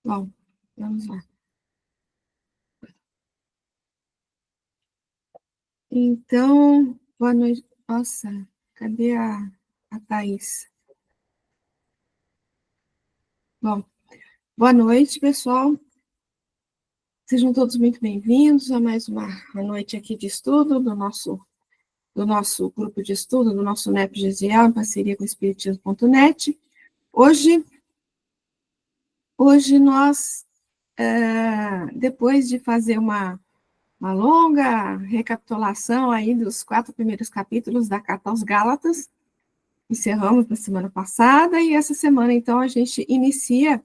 Bom, vamos lá. Então, boa noite. Nossa, cadê a Thaís? Bom, boa noite, pessoal. Sejam todos muito bem-vindos a mais uma noite aqui de estudo do nosso grupo de estudo, do nosso NEP GZL, em parceria com o Espiritismo.net. Hoje nós, depois de fazer uma longa recapitulação aí dos 4 primeiros capítulos da Carta aos Gálatas, encerramos na semana passada, e essa semana, então, a gente inicia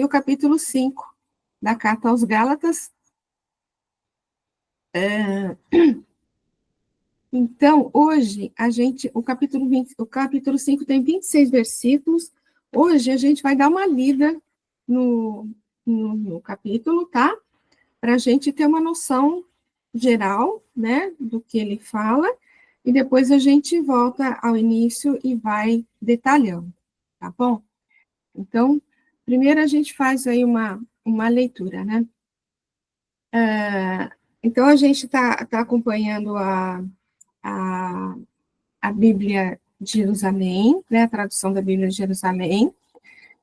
o capítulo 5 da Carta aos Gálatas. Então, hoje, o capítulo 5 tem 26 versículos. Hoje a gente vai dar uma lida no capítulo, tá? Para a gente ter uma noção geral, né, do que ele fala, e depois a gente volta ao início e vai detalhando, tá bom? Então, primeiro a gente faz aí uma leitura, né? Então, a gente está acompanhando a Bíblia de Jerusalém, né, a tradução da Bíblia de Jerusalém,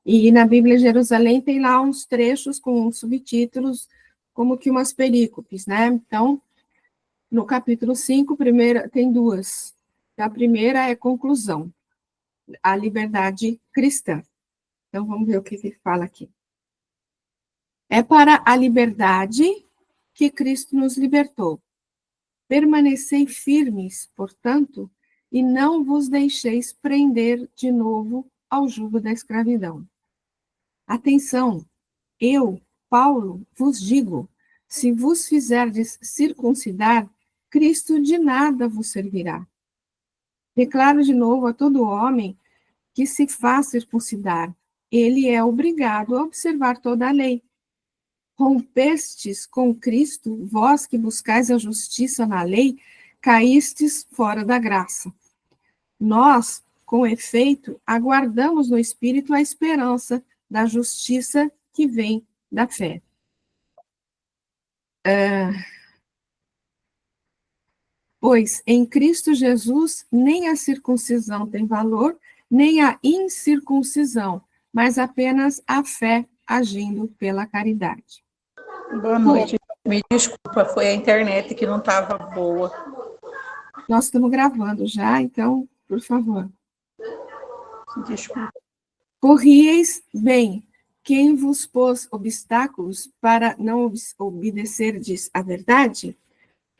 e na Bíblia de Jerusalém tem lá uns trechos com subtítulos, como que umas perícopes, né? Então, no capítulo 5, tem duas. A primeira é conclusão, a liberdade cristã. Então, vamos ver o que ele fala aqui. É para a liberdade que Cristo nos libertou. Permanecei firmes, portanto, e não vos deixeis prender de novo ao jugo da escravidão. Atenção, eu, Paulo, vos digo, se vos fizerdes circuncidar, Cristo de nada vos servirá. Declaro de novo a todo homem que se faz circuncidar, ele é obrigado a observar toda a lei. Rompestes com Cristo, vós que buscais a justiça na lei, caístes fora da graça. Nós, com efeito, aguardamos no Espírito a esperança da justiça que vem da fé. Pois em Cristo Jesus nem a circuncisão tem valor, nem a incircuncisão, mas apenas a fé agindo pela caridade. Boa noite. Me desculpa, foi a internet que não estava boa. Nós estamos gravando já, então, por favor. Desculpa. Corrieis bem, quem vos pôs obstáculos para não obedecerdes à verdade?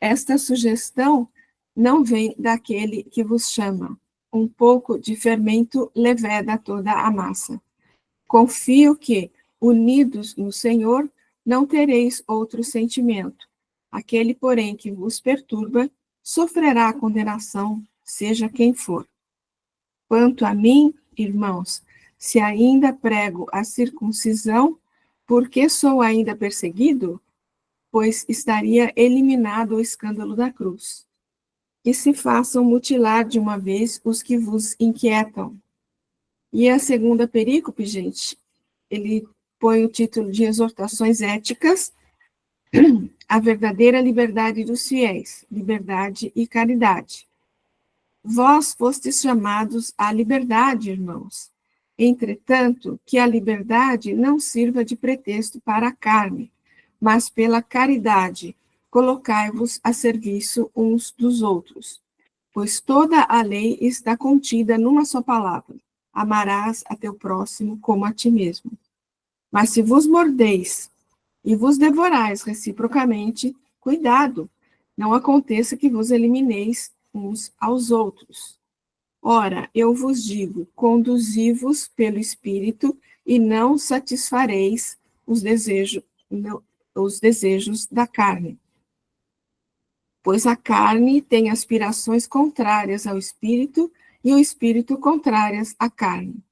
Esta sugestão não vem daquele que vos chama. Um pouco de fermento leveda toda a massa. Confio que, unidos no Senhor, não tereis outro sentimento. Aquele, porém, que vos perturba, sofrerá a condenação, seja quem for. Quanto a mim, irmãos, se ainda prego a circuncisão, por que sou ainda perseguido? Pois estaria eliminado o escândalo da cruz. Que se façam mutilar de uma vez os que vos inquietam. E a segunda perícope, gente, ele põe o título de Exortações Éticas, a verdadeira liberdade dos fiéis, liberdade e caridade. Vós fostes chamados à liberdade, irmãos. Entretanto, que a liberdade não sirva de pretexto para a carne, mas pela caridade, colocai-vos a serviço uns dos outros. Pois toda a lei está contida numa só palavra: amarás a teu próximo como a ti mesmo. Mas se vos mordeis e vos devorais reciprocamente, cuidado, não aconteça que vos elimineis uns aos outros. Ora, eu vos digo, conduzi-vos pelo Espírito e não satisfareis os desejos da carne. Pois a carne tem aspirações contrárias ao Espírito e o Espírito contrárias à carne.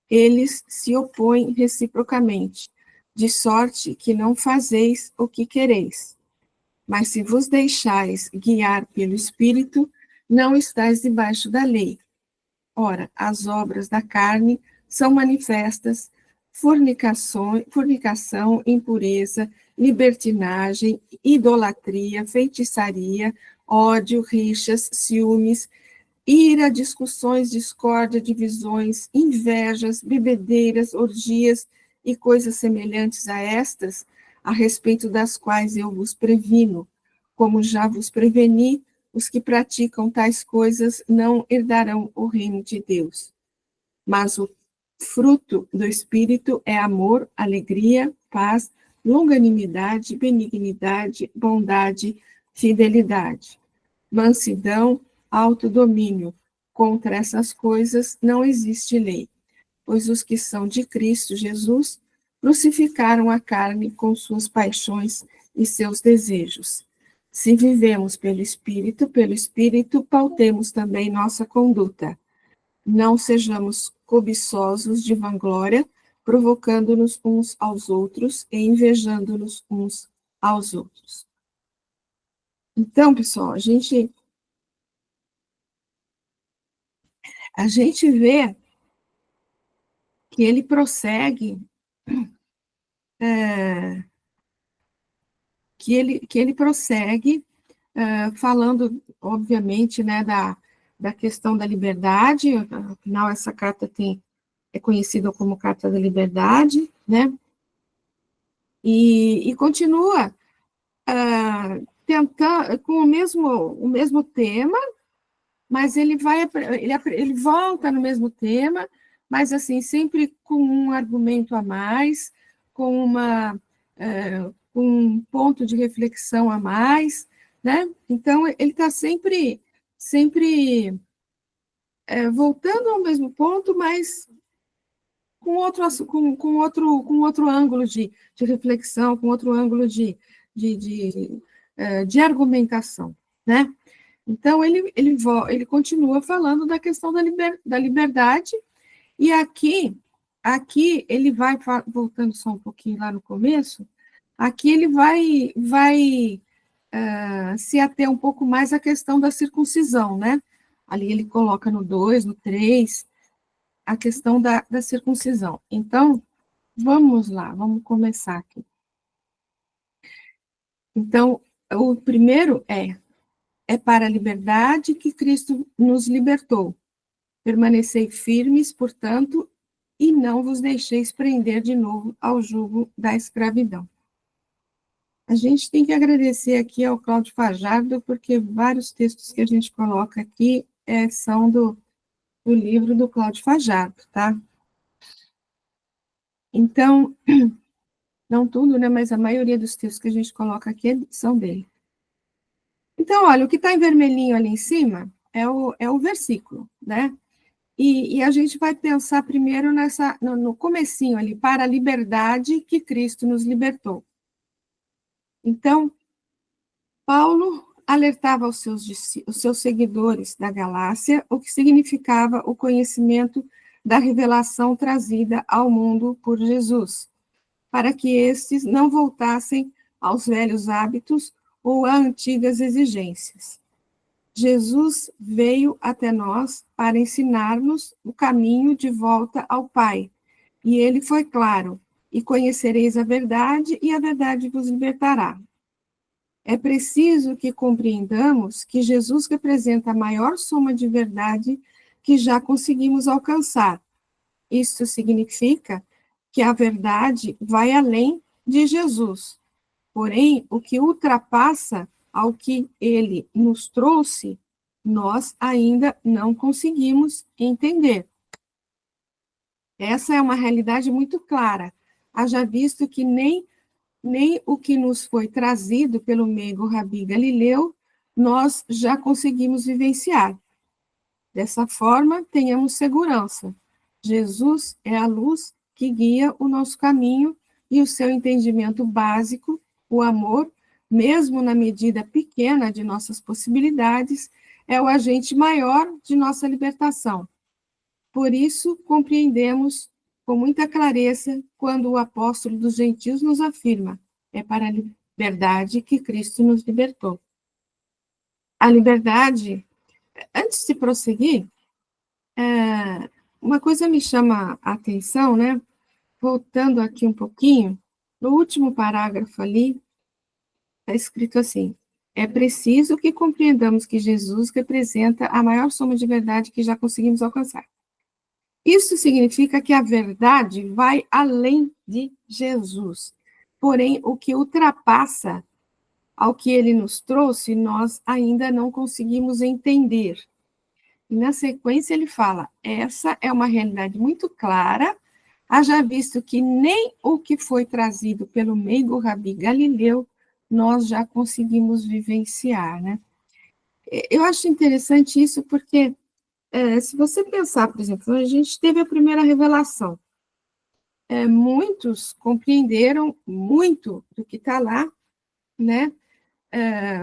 Eles se opõem reciprocamente, de sorte que não fazeis o que quereis. Mas se vos deixais guiar pelo Espírito, não estáis debaixo da lei. Ora, as obras da carne são manifestas, fornicação, impureza, libertinagem, idolatria, feitiçaria, ódio, rixas, ciúmes, ira, discussões, discórdia, divisões, invejas, bebedeiras, orgias e coisas semelhantes a estas, a respeito das quais eu vos previno, como já vos preveni, os que praticam tais coisas não herdarão o reino de Deus. Mas o fruto do Espírito é amor, alegria, paz, longanimidade, benignidade, bondade, fidelidade, mansidão, autodomínio. Contra essas coisas não existe lei, pois os que são de Cristo Jesus crucificaram a carne com suas paixões e seus desejos. Se vivemos pelo Espírito pautemos também nossa conduta. Não sejamos cobiçosos de vanglória, provocando-nos uns aos outros e invejando-nos uns aos outros. Então, pessoal, a gente vê que ele prossegue, falando, obviamente, né, da questão da liberdade. Afinal, essa carta é conhecida como Carta da Liberdade, né? E continua tentando com o mesmo tema, mas ele volta no mesmo tema, mas assim sempre com um argumento a mais, com um ponto de reflexão a mais, né? Então ele está sempre voltando ao mesmo ponto, mas com outro ângulo de reflexão, com outro ângulo de argumentação, né? Então, ele continua falando da questão da liberdade, e aqui ele vai, voltando só um pouquinho lá no começo, aqui ele vai se ater um pouco mais à questão da circuncisão, né? Ali ele coloca no 2, no 3, a questão da circuncisão. Então, vamos lá, vamos começar aqui. Então, o primeiro é para a liberdade que Cristo nos libertou. Permanecei firmes, portanto, e não vos deixeis prender de novo ao jugo da escravidão. A gente tem que agradecer aqui ao Cláudio Fajardo, porque vários textos que a gente coloca aqui são do livro do Cláudio Fajardo, tá? Então, não tudo, né, mas a maioria dos textos que a gente coloca aqui são dele. Então, olha, o que está em vermelhinho ali em cima é o versículo, né? E a gente vai pensar primeiro no comecinho ali, para a liberdade que Cristo nos libertou. Então, Paulo alertava os seus seguidores da Galácia o que significava o conhecimento da revelação trazida ao mundo por Jesus, para que estes não voltassem aos velhos hábitos ou a antigas exigências. Jesus veio até nós para ensinar-nos o caminho de volta ao Pai, e ele foi claro: e conhecereis a verdade, e a verdade vos libertará. É preciso que compreendamos que Jesus representa a maior soma de verdade que já conseguimos alcançar. Isso significa que a verdade vai além de Jesus. Porém, o que ultrapassa ao que ele nos trouxe, nós ainda não conseguimos entender. Essa é uma realidade muito clara. Haja visto que nem o que nos foi trazido pelo meigo Rabi Galileu, nós já conseguimos vivenciar. Dessa forma, tenhamos segurança. Jesus é a luz que guia o nosso caminho e o seu entendimento básico, o amor, mesmo na medida pequena de nossas possibilidades, é o agente maior de nossa libertação. Por isso, compreendemos com muita clareza quando o apóstolo dos gentios nos afirma: é para a liberdade que Cristo nos libertou. A liberdade, antes de prosseguir, uma coisa me chama a atenção, né? voltando aqui um pouquinho, no último parágrafo ali, está escrito assim: é preciso que compreendamos que Jesus representa a maior soma de verdade que já conseguimos alcançar. Isso significa que a verdade vai além de Jesus. Porém, o que ultrapassa ao que ele nos trouxe, nós ainda não conseguimos entender. E na sequência ele fala: essa é uma realidade muito clara, haja visto que nem o que foi trazido pelo meigo Rabi Galileu nós já conseguimos vivenciar, né? Eu acho interessante isso porque, se você pensar, por exemplo, a gente teve a primeira revelação, muitos compreenderam muito do que está lá, né?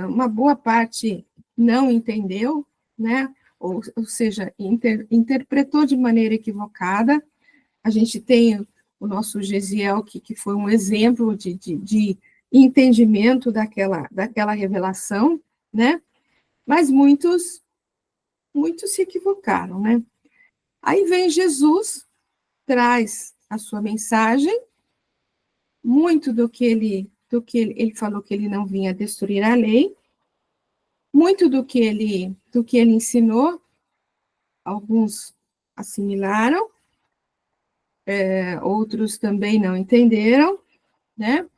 Uma boa parte não entendeu, né? Ou seja, interpretou de maneira equivocada. A gente tem o nosso Gesiel, que foi um exemplo de entendimento daquela revelação, né? Mas muitos se equivocaram, né? Aí vem Jesus, traz a sua mensagem, muito do que ele falou que ele não vinha destruir a lei, muito do que ele ensinou, alguns assimilaram, outros também não entenderam, né?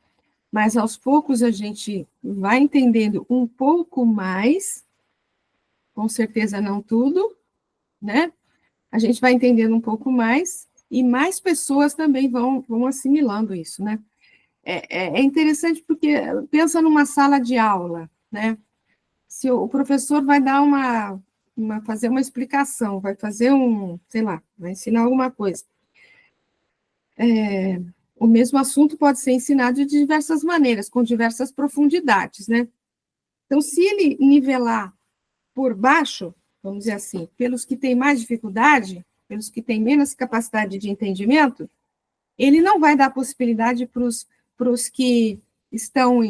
Mas aos poucos a gente vai entendendo um pouco mais, com certeza não tudo, né? A gente vai entendendo um pouco mais, e mais pessoas também vão assimilando isso, né? É interessante porque pensa numa sala de aula, né? Se o professor vai dar fazer uma explicação, vai fazer sei lá, vai ensinar alguma coisa. O mesmo assunto pode ser ensinado de diversas maneiras, com diversas profundidades, né? Então, se ele nivelar por baixo, vamos dizer assim, pelos que têm mais dificuldade, pelos que têm menos capacidade de entendimento, ele não vai dar possibilidade para os que estão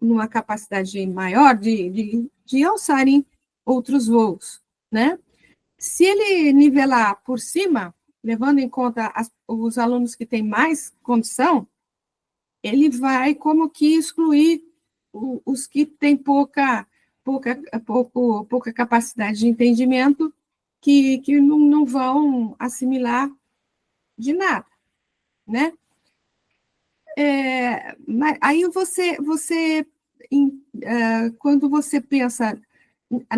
numa capacidade maior de alçarem outros voos, né? Se ele nivelar por cima, levando em conta os alunos que têm mais condição, ele vai como que excluir os que têm pouca capacidade de entendimento, que não vão assimilar de nada, né? Aí quando você pensa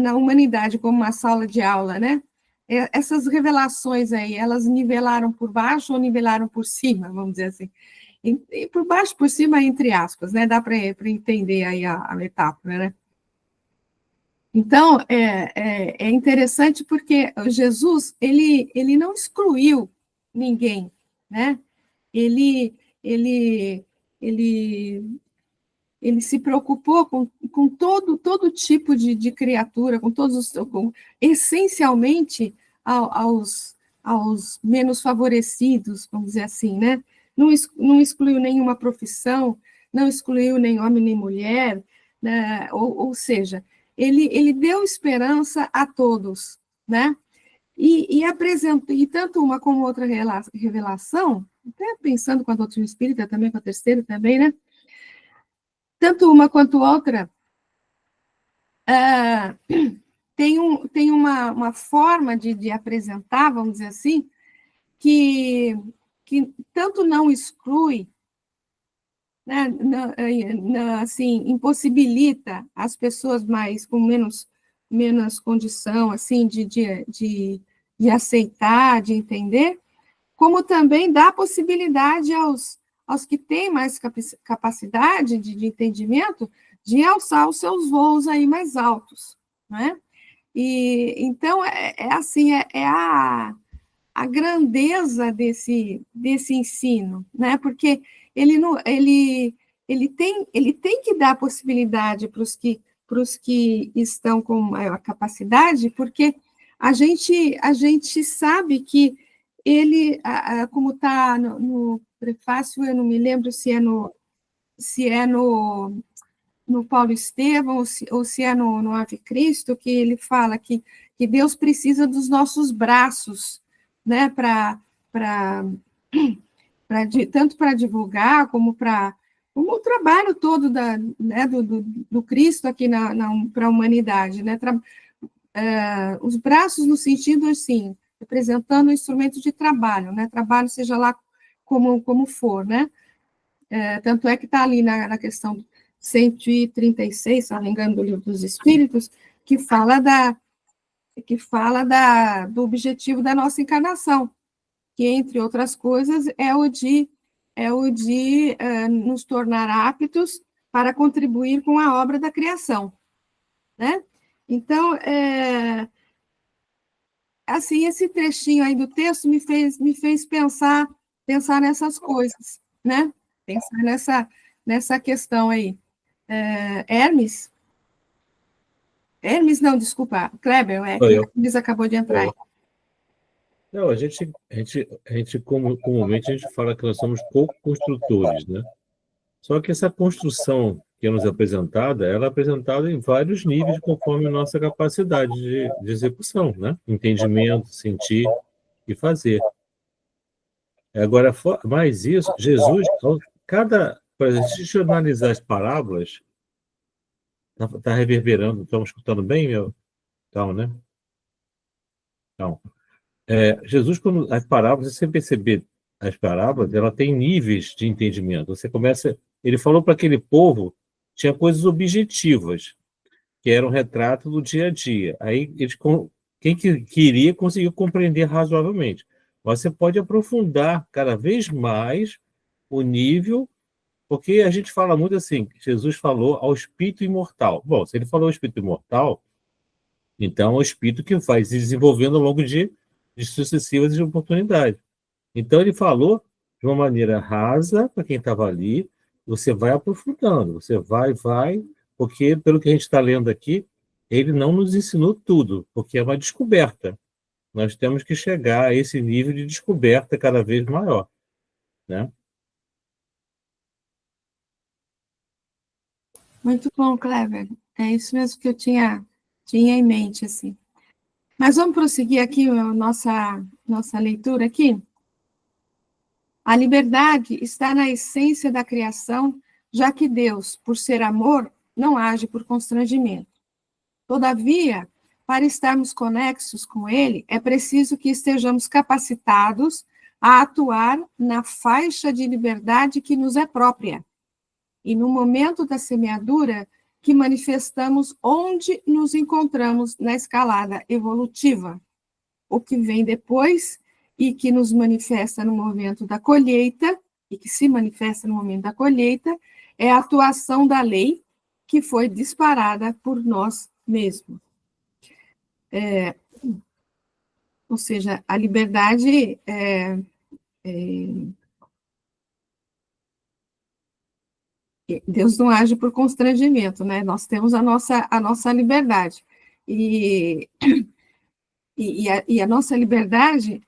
na humanidade como uma sala de aula, né? Essas revelações aí, elas nivelaram por baixo ou nivelaram por cima, vamos dizer assim? E por baixo, por cima, entre aspas, né? Dá para entender aí a metáfora, né? Então, é interessante porque Jesus, ele não excluiu ninguém, né? Ele, ele, ele, ele se preocupou com todo tipo de criatura, essencialmente aos menos favorecidos, vamos dizer assim, né? Não excluiu nenhuma profissão, não excluiu nem homem nem mulher, né? Ou seja, ele deu esperança a todos, né? E apresentou, e tanto uma como outra revelação, até pensando com a doutrina espírita também, com a terceira também, né? Tanto uma quanto outra tem uma forma de apresentar, vamos dizer assim, que tanto não exclui, né, assim, impossibilita as pessoas com menos condição, assim, de aceitar, de entender, como também dá possibilidade aos que têm mais capacidade de entendimento de alçar os seus voos aí mais altos, né? E então assim, a grandeza desse ensino, né? Porque ele tem que dar possibilidade para os que estão com maior capacidade, porque a gente sabe que ele, como está no prefácio, eu não me lembro se é no Paulo Estevão ou se é no Ave Cristo, que ele fala que Deus precisa dos nossos braços, né, tanto para divulgar como como o trabalho todo do Cristo aqui para a humanidade, né? Os braços no sentido, assim, representando o instrumento de trabalho, né? Trabalho seja lá como for, né? Tanto é que está ali na questão 136, se não me engano, do Livro dos Espíritos, que fala do objetivo da nossa encarnação, que, entre outras coisas, é o de nos tornar aptos para contribuir com a obra da criação, né? Então, assim, esse trechinho aí do texto me fez pensar nessas coisas, né? Pensar nessa questão aí. Hermes, não, desculpa, Kleber, Sou que eu. Hermes acabou de entrar aí. Não, a gente comumente a gente fala que nós somos co-construtores, né? Só que essa construção que é nos apresentada, ela é apresentada em vários níveis conforme a nossa capacidade de execução, né? Entendimento, sentir e fazer. Agora, mais isso, Jesus, para a gente analisar as parábolas, tá reverberando, estamos escutando bem, meu? Então, né? Então, Jesus, quando as parábolas, se você perceber as parábolas, ela tem níveis de entendimento. Você começa, ele falou para aquele povo, tinha coisas objetivas, que era um retrato do dia a dia. Aí quem queria conseguiu compreender razoavelmente. Mas você pode aprofundar cada vez mais o nível, porque a gente fala muito assim, Jesus falou ao espírito imortal. Bom, se ele falou ao espírito imortal, então é o espírito que vai se desenvolvendo ao longo de sucessivas oportunidades. Então ele falou de uma maneira rasa para quem estava ali, você vai aprofundando, você vai, porque pelo que a gente está lendo aqui, ele não nos ensinou tudo, porque é uma descoberta. Nós temos que chegar a esse nível de descoberta cada vez maior, né? Muito bom, Kleber. É isso mesmo que eu tinha em mente, assim. Mas vamos prosseguir aqui a nossa leitura aqui. A liberdade está na essência da criação, já que Deus, por ser amor, não age por constrangimento. Todavia, para estarmos conexos com Ele, é preciso que estejamos capacitados a atuar na faixa de liberdade que nos é própria. E no momento da semeadura, que manifestamos onde nos encontramos na escalada evolutiva. O que vem depois e que nos manifesta no momento da colheita, e que se manifesta no momento da colheita, é a atuação da lei que foi disparada por nós mesmos. Ou seja, a liberdade Deus não age por constrangimento, né? Nós temos a nossa liberdade. E a nossa liberdade,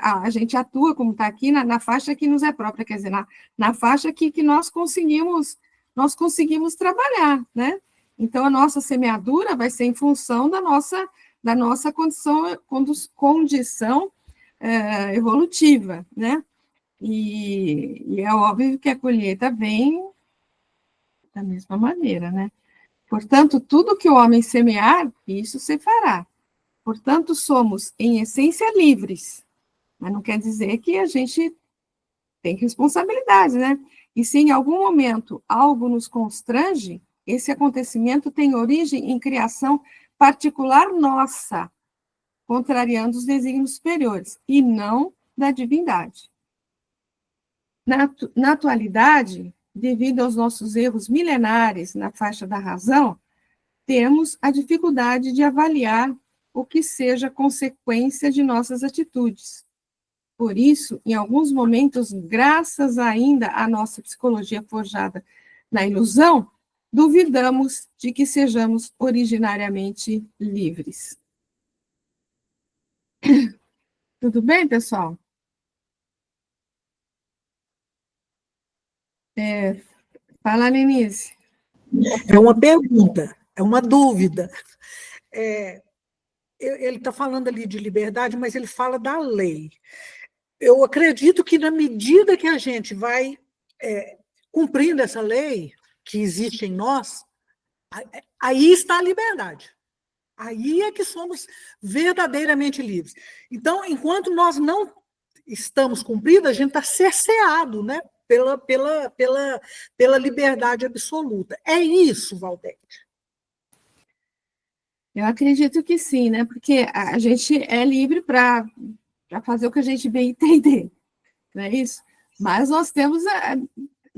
a gente atua, como está aqui, na faixa que nos é própria, quer dizer, na faixa que nós conseguimos trabalhar, né? Então, a nossa semeadura vai ser em função da nossa condição evolutiva, né? E é óbvio que a colheita vem da mesma maneira, né? Portanto, tudo que o homem semear, isso se fará. Portanto, somos, em essência, livres. Mas não quer dizer que a gente tem responsabilidade, né? E se em algum momento algo nos constrange, esse acontecimento tem origem em criação particular nossa, contrariando os desígnios superiores, e não da divindade. Na atualidade, devido aos nossos erros milenares na faixa da razão, temos a dificuldade de avaliar o que seja consequência de nossas atitudes. Por isso, em alguns momentos, graças ainda à nossa psicologia forjada na ilusão, duvidamos de que sejamos originariamente livres. Tudo bem, pessoal? Fala, Lenise. É uma pergunta, é uma dúvida. Ele está falando ali de liberdade, mas ele fala da lei. eu acredito que na medida que a gente vai cumprindo essa lei que existe em nós, aí está a liberdade. Aí é que somos verdadeiramente livres. Então, enquanto nós não estamos cumpridos, a gente está cerceado, né, pela liberdade absoluta. É isso, Valdete. Eu acredito que sim, né? Porque a gente é livre para fazer o que a gente bem entender, não é isso? Mas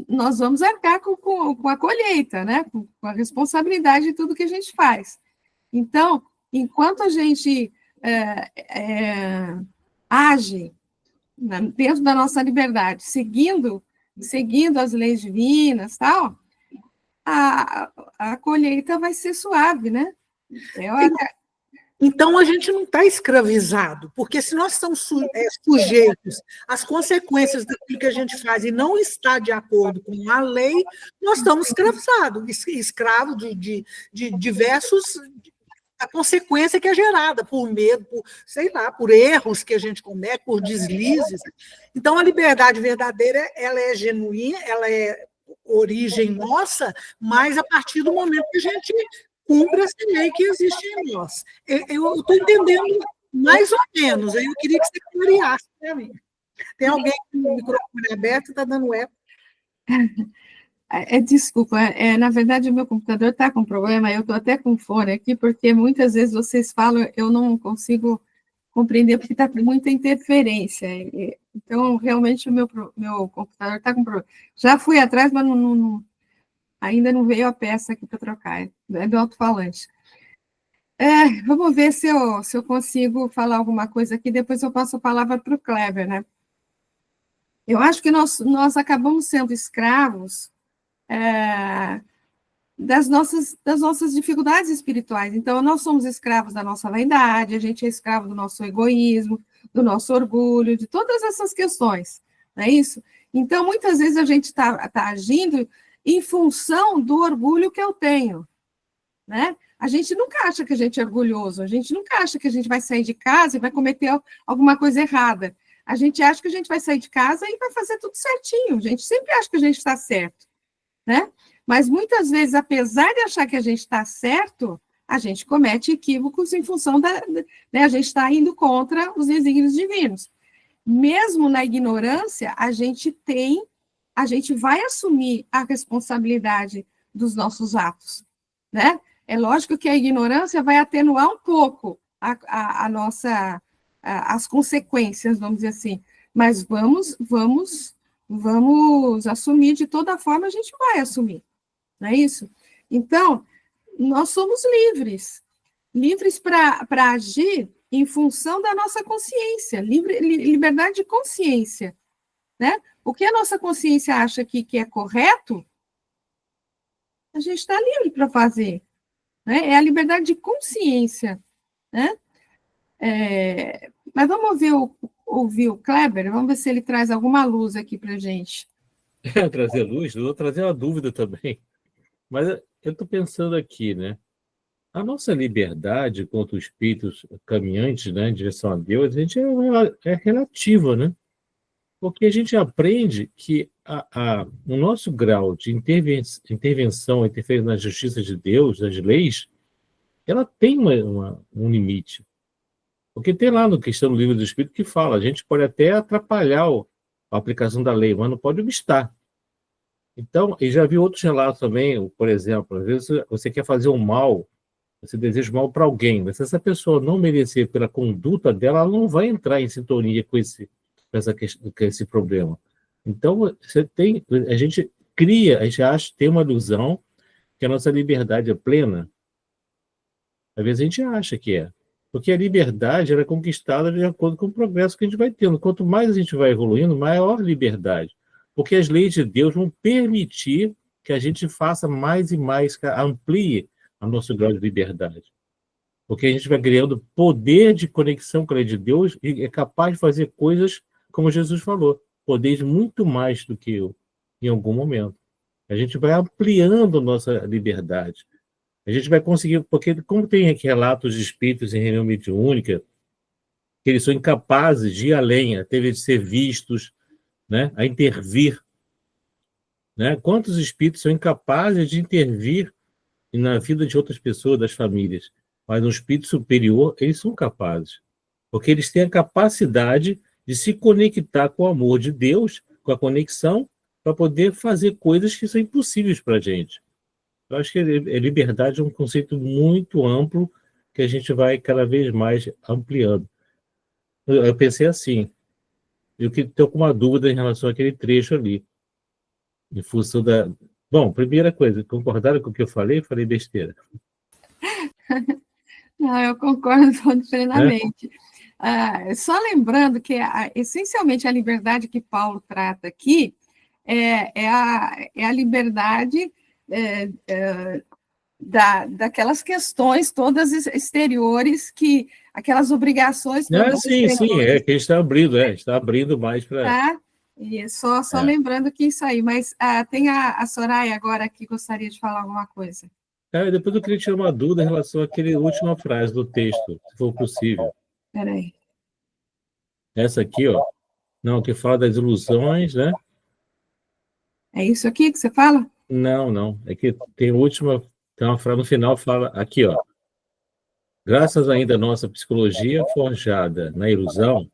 nós vamos arcar com a colheita, né? Com a responsabilidade de tudo que a gente faz. Então, enquanto a gente age dentro da nossa liberdade, seguindo as leis divinas, tal, a colheita vai ser suave, né? Então, a gente não está escravizado, porque se nós estamos sujeitos às consequências daquilo que a gente faz e não está de acordo com a lei, nós estamos escravizados, escravos de diversos a consequência que é gerada por medo, por, sei lá, por erros que a gente comete, por deslizes. Então, a liberdade verdadeira, ela é genuína, ela é origem nossa, mas a partir do momento que a gente cumpre essa lei que existe em nós. Eu estou entendendo mais ou menos, aí eu queria que você clareasse para mim. Tem alguém com o microfone aberto e está dando eco. Desculpa, na verdade o meu computador está com problema, eu estou até com fone aqui, porque muitas vezes vocês falam, eu não consigo compreender, porque está com muita interferência. Então, realmente, o meu computador está com problema. Já fui atrás, mas ainda não veio a peça aqui para trocar, é do alto-falante. Vamos ver se eu consigo falar alguma coisa aqui, depois eu passo a palavra para o Kleber, né? Eu acho que nós acabamos sendo escravos das nossas dificuldades espirituais. Então, nós somos escravos da nossa vaidade, a gente é escravo do nosso egoísmo, do nosso orgulho, de todas essas questões, não é isso? Então, muitas vezes a gente está agindo em função do orgulho que eu tenho, né? A gente nunca acha que a gente é orgulhoso, a gente nunca acha que a gente vai sair de casa e vai cometer alguma coisa errada. A gente acha que a gente vai sair de casa e vai fazer tudo certinho, a gente sempre acha que a gente está certo, né? Mas muitas vezes, apesar de achar que a gente está certo, a gente comete equívocos em função né, a gente está indo contra os desígnios divinos. Mesmo na ignorância, a gente vai assumir a responsabilidade dos nossos atos, né? É lógico que a ignorância vai atenuar um pouco as consequências, vamos dizer assim, mas vamos assumir de toda forma, a gente vai assumir, não é isso? Então, nós somos livres para agir em função da nossa consciência, liberdade de consciência, né? O que a nossa consciência acha que é correto, a gente está livre para fazer, né? É a liberdade de consciência, né? Mas vamos ouvir o Kleber, vamos ver se ele traz alguma luz aqui para a gente. Trazer luz, eu vou trazer uma dúvida também. Mas eu estou pensando aqui, né? A nossa liberdade contra os espíritos caminhantes, né, em direção a Deus, a gente é relativa, né? Porque a gente aprende que o nosso grau de intervenção, interferência na justiça de Deus, das leis, ela tem um limite. Porque tem lá no questão do livro do Espírito que fala, a gente pode até atrapalhar a aplicação da lei, mas não pode obstar. Então, e já vi outros relatos também, por exemplo, às vezes você quer fazer um mal, você deseja mal para alguém, mas se essa pessoa não merecer pela conduta dela, ela não vai entrar em sintonia com esse problema. Então, a gente acha, tem uma ilusão que a nossa liberdade é plena. Às vezes a gente acha que é. Porque a liberdade ela é conquistada de acordo com o progresso que a gente vai tendo. Quanto mais a gente vai evoluindo, maior liberdade. Porque as leis de Deus vão permitir que a gente faça mais e mais, que amplie o nosso grau de liberdade. Porque a gente vai criando poder de conexão com a lei de Deus e é capaz de fazer coisas, como Jesus falou, poderes muito mais do que eu, em algum momento. A gente vai ampliando a nossa liberdade. A gente vai conseguir, porque como tem aqui relatos de espíritos em reunião mediúnica, que eles são incapazes de ir além, até de ser vistos, né, a intervir, né? Quantos espíritos são incapazes de intervir na vida de outras pessoas, das famílias? Mas um espírito superior, eles são capazes, porque eles têm a capacidade de se conectar com o amor de Deus, com a conexão, para poder fazer coisas que são impossíveis para a gente. Eu acho que liberdade é um conceito muito amplo que a gente vai cada vez mais ampliando. Eu pensei assim, eu que estou com uma dúvida em relação àquele trecho ali, em função da... Bom, primeira coisa, concordaram com o que eu falei? Falei besteira. Não, eu concordo Né? plenamente. Só lembrando que, essencialmente, a liberdade que Paulo trata aqui é a liberdade daquelas questões todas exteriores, aquelas obrigações todas Sim, exteriores. que a gente está abrindo mais para... Tá? E só lembrando que isso aí, mas tem a Soraya agora que gostaria de falar alguma coisa. Depois eu queria tirar uma dúvida em relação àquela última frase do texto, se for possível. Espera aí. Essa aqui, ó. Não, que fala das ilusões, né? É isso aqui que você fala? Não. É que tem uma frase no final, fala aqui, ó. Graças ainda à nossa psicologia forjada na ilusão,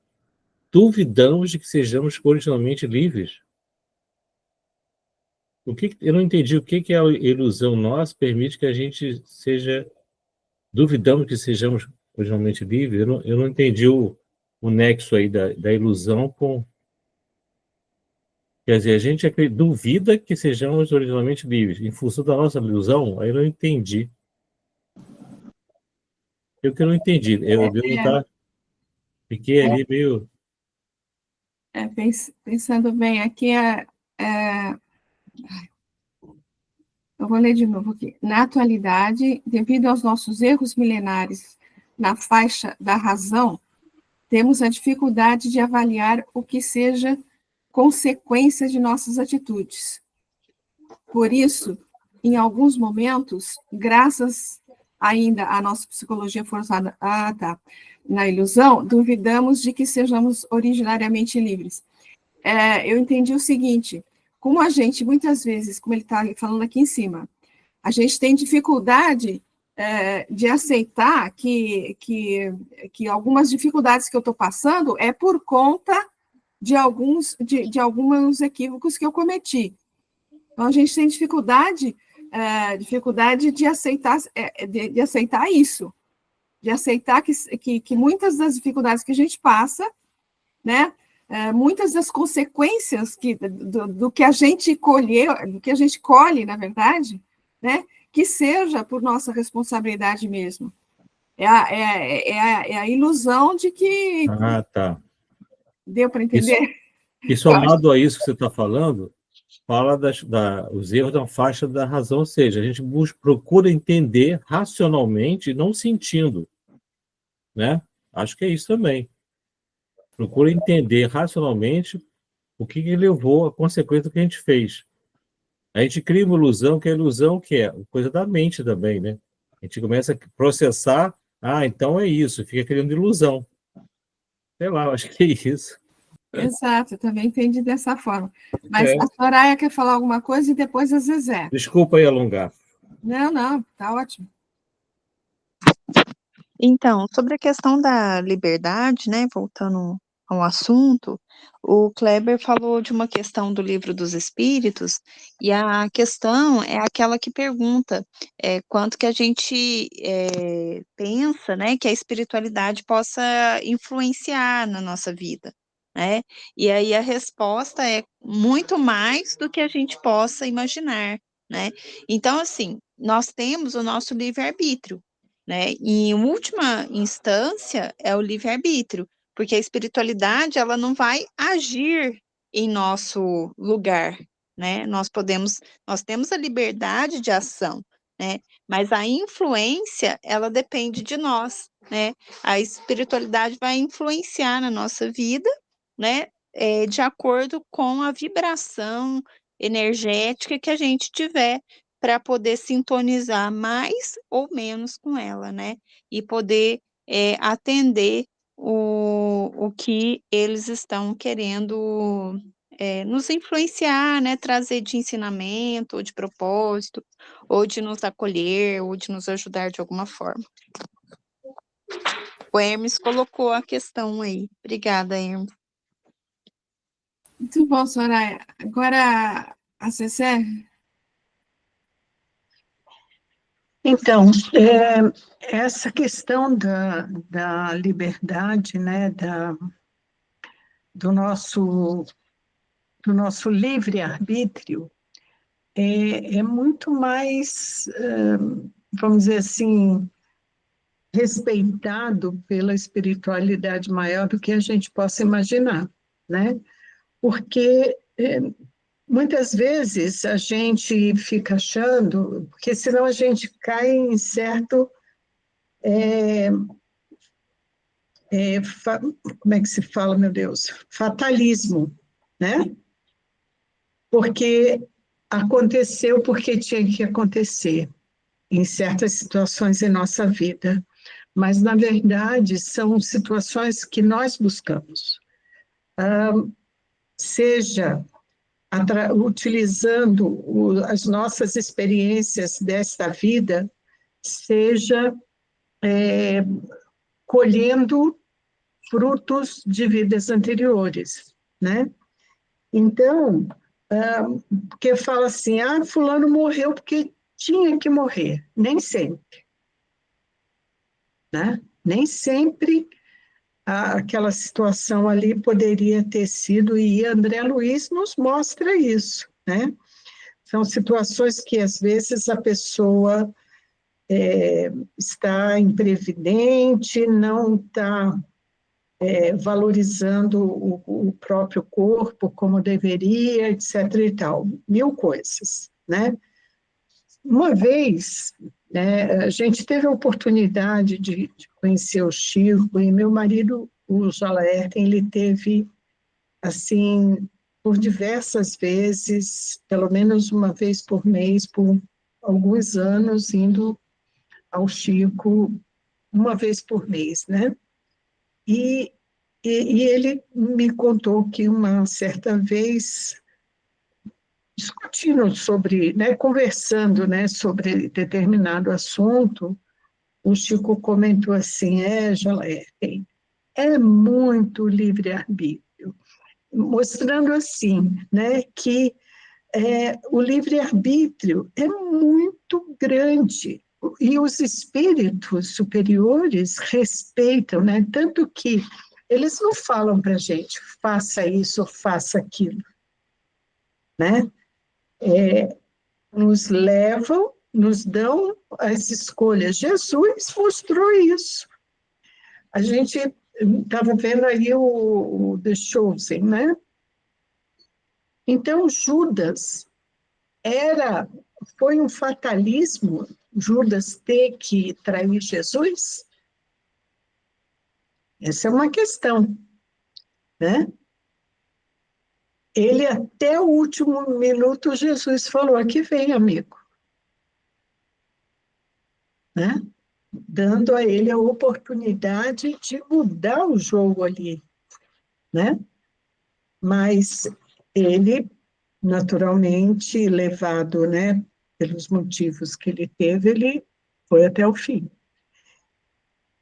duvidamos de que sejamos originalmente livres. Eu não entendi o que a ilusão nossa permite que a gente seja... Duvidamos que sejamos originalmente livres? Eu não entendi o nexo aí da ilusão com... Quer dizer, a gente duvida que sejamos originalmente livres. Em função da nossa ilusão, aí eu não entendi. Eu que não entendi. Eu devo estar... Fiquei ali meio... Pensando bem, aqui eu vou ler de novo aqui. Na atualidade, devido aos nossos erros milenares na faixa da razão, temos a dificuldade de avaliar o que seja consequência de nossas atitudes. Por isso, em alguns momentos, graças ainda à nossa psicologia forçada na ilusão, duvidamos de que sejamos originariamente livres. Eu entendi o seguinte: como a gente, muitas vezes, como ele está falando aqui em cima, a gente tem dificuldade de aceitar que algumas dificuldades que eu estou passando é por conta de alguns equívocos que eu cometi. Então, a gente tem dificuldade de aceitar, de aceitar isso, de aceitar que muitas das dificuldades que a gente passa, né, muitas das consequências do que a gente colheu, do que a gente colhe, na verdade, né, que seja por nossa responsabilidade mesmo. É a ilusão de que... tá. Deu para entender? E somado a isso que você está falando, fala os erros da faixa da razão, ou seja, a gente procura entender racionalmente, não sentindo, né? Acho que é isso também. Procura entender racionalmente o que levou a consequência que a gente fez. A gente cria uma ilusão, que a ilusão que é coisa da mente também, né? A gente começa a processar, então é isso, fica criando ilusão. Sei lá, acho que é isso. Exato, eu também entendi dessa forma. Mas a Soraya quer falar alguma coisa e depois a Zezé. Desculpa aí alongar. Não, tá ótimo. Então, sobre a questão da liberdade, né, voltando ao assunto, o Kleber falou de uma questão do Livro dos Espíritos, e a questão é aquela que pergunta quanto que a gente pensa, né, que a espiritualidade possa influenciar na nossa vida, né? E aí a resposta é muito mais do que a gente possa imaginar, né? Então, assim, nós temos o nosso livre-arbítrio, né? E, em última instância, é o livre-arbítrio, porque a espiritualidade, ela não vai agir em nosso lugar, né? Nós temos a liberdade de ação, né? Mas a influência, ela depende de nós, né? A espiritualidade vai influenciar na nossa vida, né? De acordo com a vibração energética que a gente tiver, para poder sintonizar mais ou menos com ela, né? E poder atender o que eles estão querendo nos influenciar, né, trazer de ensinamento, ou de propósito, ou de nos acolher, ou de nos ajudar de alguma forma. O Hermes colocou a questão aí. Obrigada, Hermes. Muito bom, Soraya. Agora, a Cecé. Então, essa questão da liberdade, né, do nosso livre-arbítrio, é muito mais, vamos dizer assim, respeitado pela espiritualidade maior do que a gente possa imaginar, né? Porque muitas vezes a gente fica achando, porque senão a gente cai em certo, como é que se fala, meu Deus? Fatalismo, né? Porque aconteceu porque tinha que acontecer em certas situações em nossa vida, mas, na verdade, são situações que nós buscamos, seja utilizando as nossas experiências desta vida, seja colhendo frutos de vidas anteriores, né? Então, porque fala assim, fulano morreu porque tinha que morrer, nem sempre, né? Nem sempre aquela situação ali poderia ter sido, e André Luiz nos mostra isso, né? São situações que, às vezes, a pessoa está imprevidente, não está valorizando o próprio corpo como deveria, etc. e tal, mil coisas, né? Uma vez, né, a gente teve a oportunidade de conhecer o Chico, e meu marido, o Jalerten, ele teve, assim, por diversas vezes, pelo menos uma vez por mês, por alguns anos, indo ao Chico uma vez por mês, né? E ele me contou que uma certa vez, discutindo sobre, né, conversando, né, sobre determinado assunto, o Chico comentou assim, Jalerten, é muito livre-arbítrio, mostrando assim, né, que o livre-arbítrio é muito grande, e os espíritos superiores respeitam, né, tanto que eles não falam para a gente, faça isso ou faça aquilo, né? Nos levam, nos dão as escolhas. Jesus mostrou isso. A gente estava vendo aí o The Chosen, né? Então, Judas foi um fatalismo, Judas ter que trair Jesus? Essa é uma questão, né? Ele, até o último minuto, Jesus falou, aqui vem, amigo. Né? Dando a ele a oportunidade de mudar o jogo ali, né? Mas ele, naturalmente, levado, né, pelos motivos que ele teve, ele foi até o fim.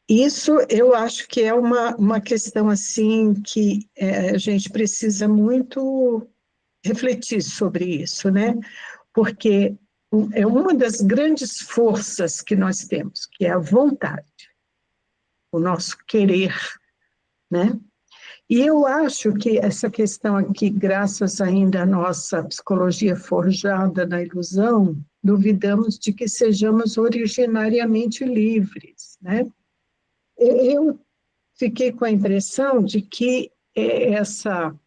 Isso eu acho que é uma questão assim que a gente precisa muito refletir sobre isso, né? Porque é uma das grandes forças que nós temos, que é a vontade, o nosso querer, né? E eu acho que essa questão aqui, graças ainda à nossa psicologia forjada na ilusão, duvidamos de que sejamos originariamente livres, né? Eu fiquei com a impressão de que essa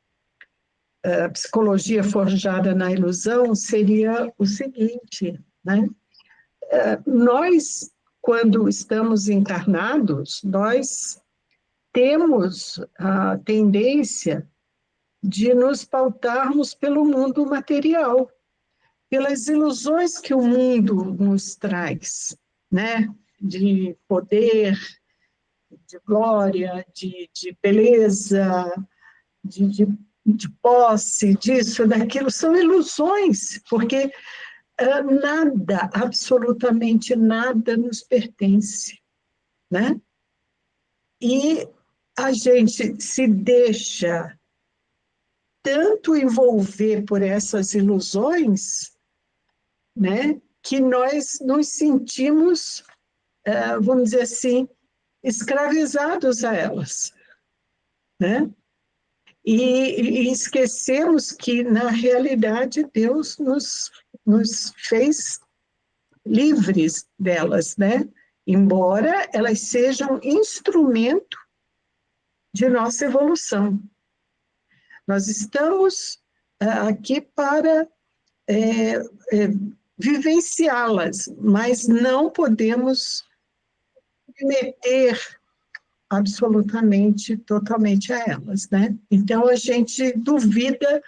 psicologia forjada na ilusão seria o seguinte, né? Nós, quando estamos encarnados, nós temos a tendência de nos pautarmos pelo mundo material, pelas ilusões que o mundo nos traz, né? De poder, de glória, de beleza, de posse, disso, daquilo, são ilusões, porque nada, absolutamente nada nos pertence, né? E a gente se deixa tanto envolver por essas ilusões, né, que nós nos sentimos, vamos dizer assim, escravizados a elas, né? E esquecemos que, na realidade, Deus nos fez livres delas, né? Embora elas sejam instrumento de nossa evolução. Nós estamos aqui para vivenciá-las, mas não podemos meter absolutamente, totalmente a elas, né? Então, a gente duvida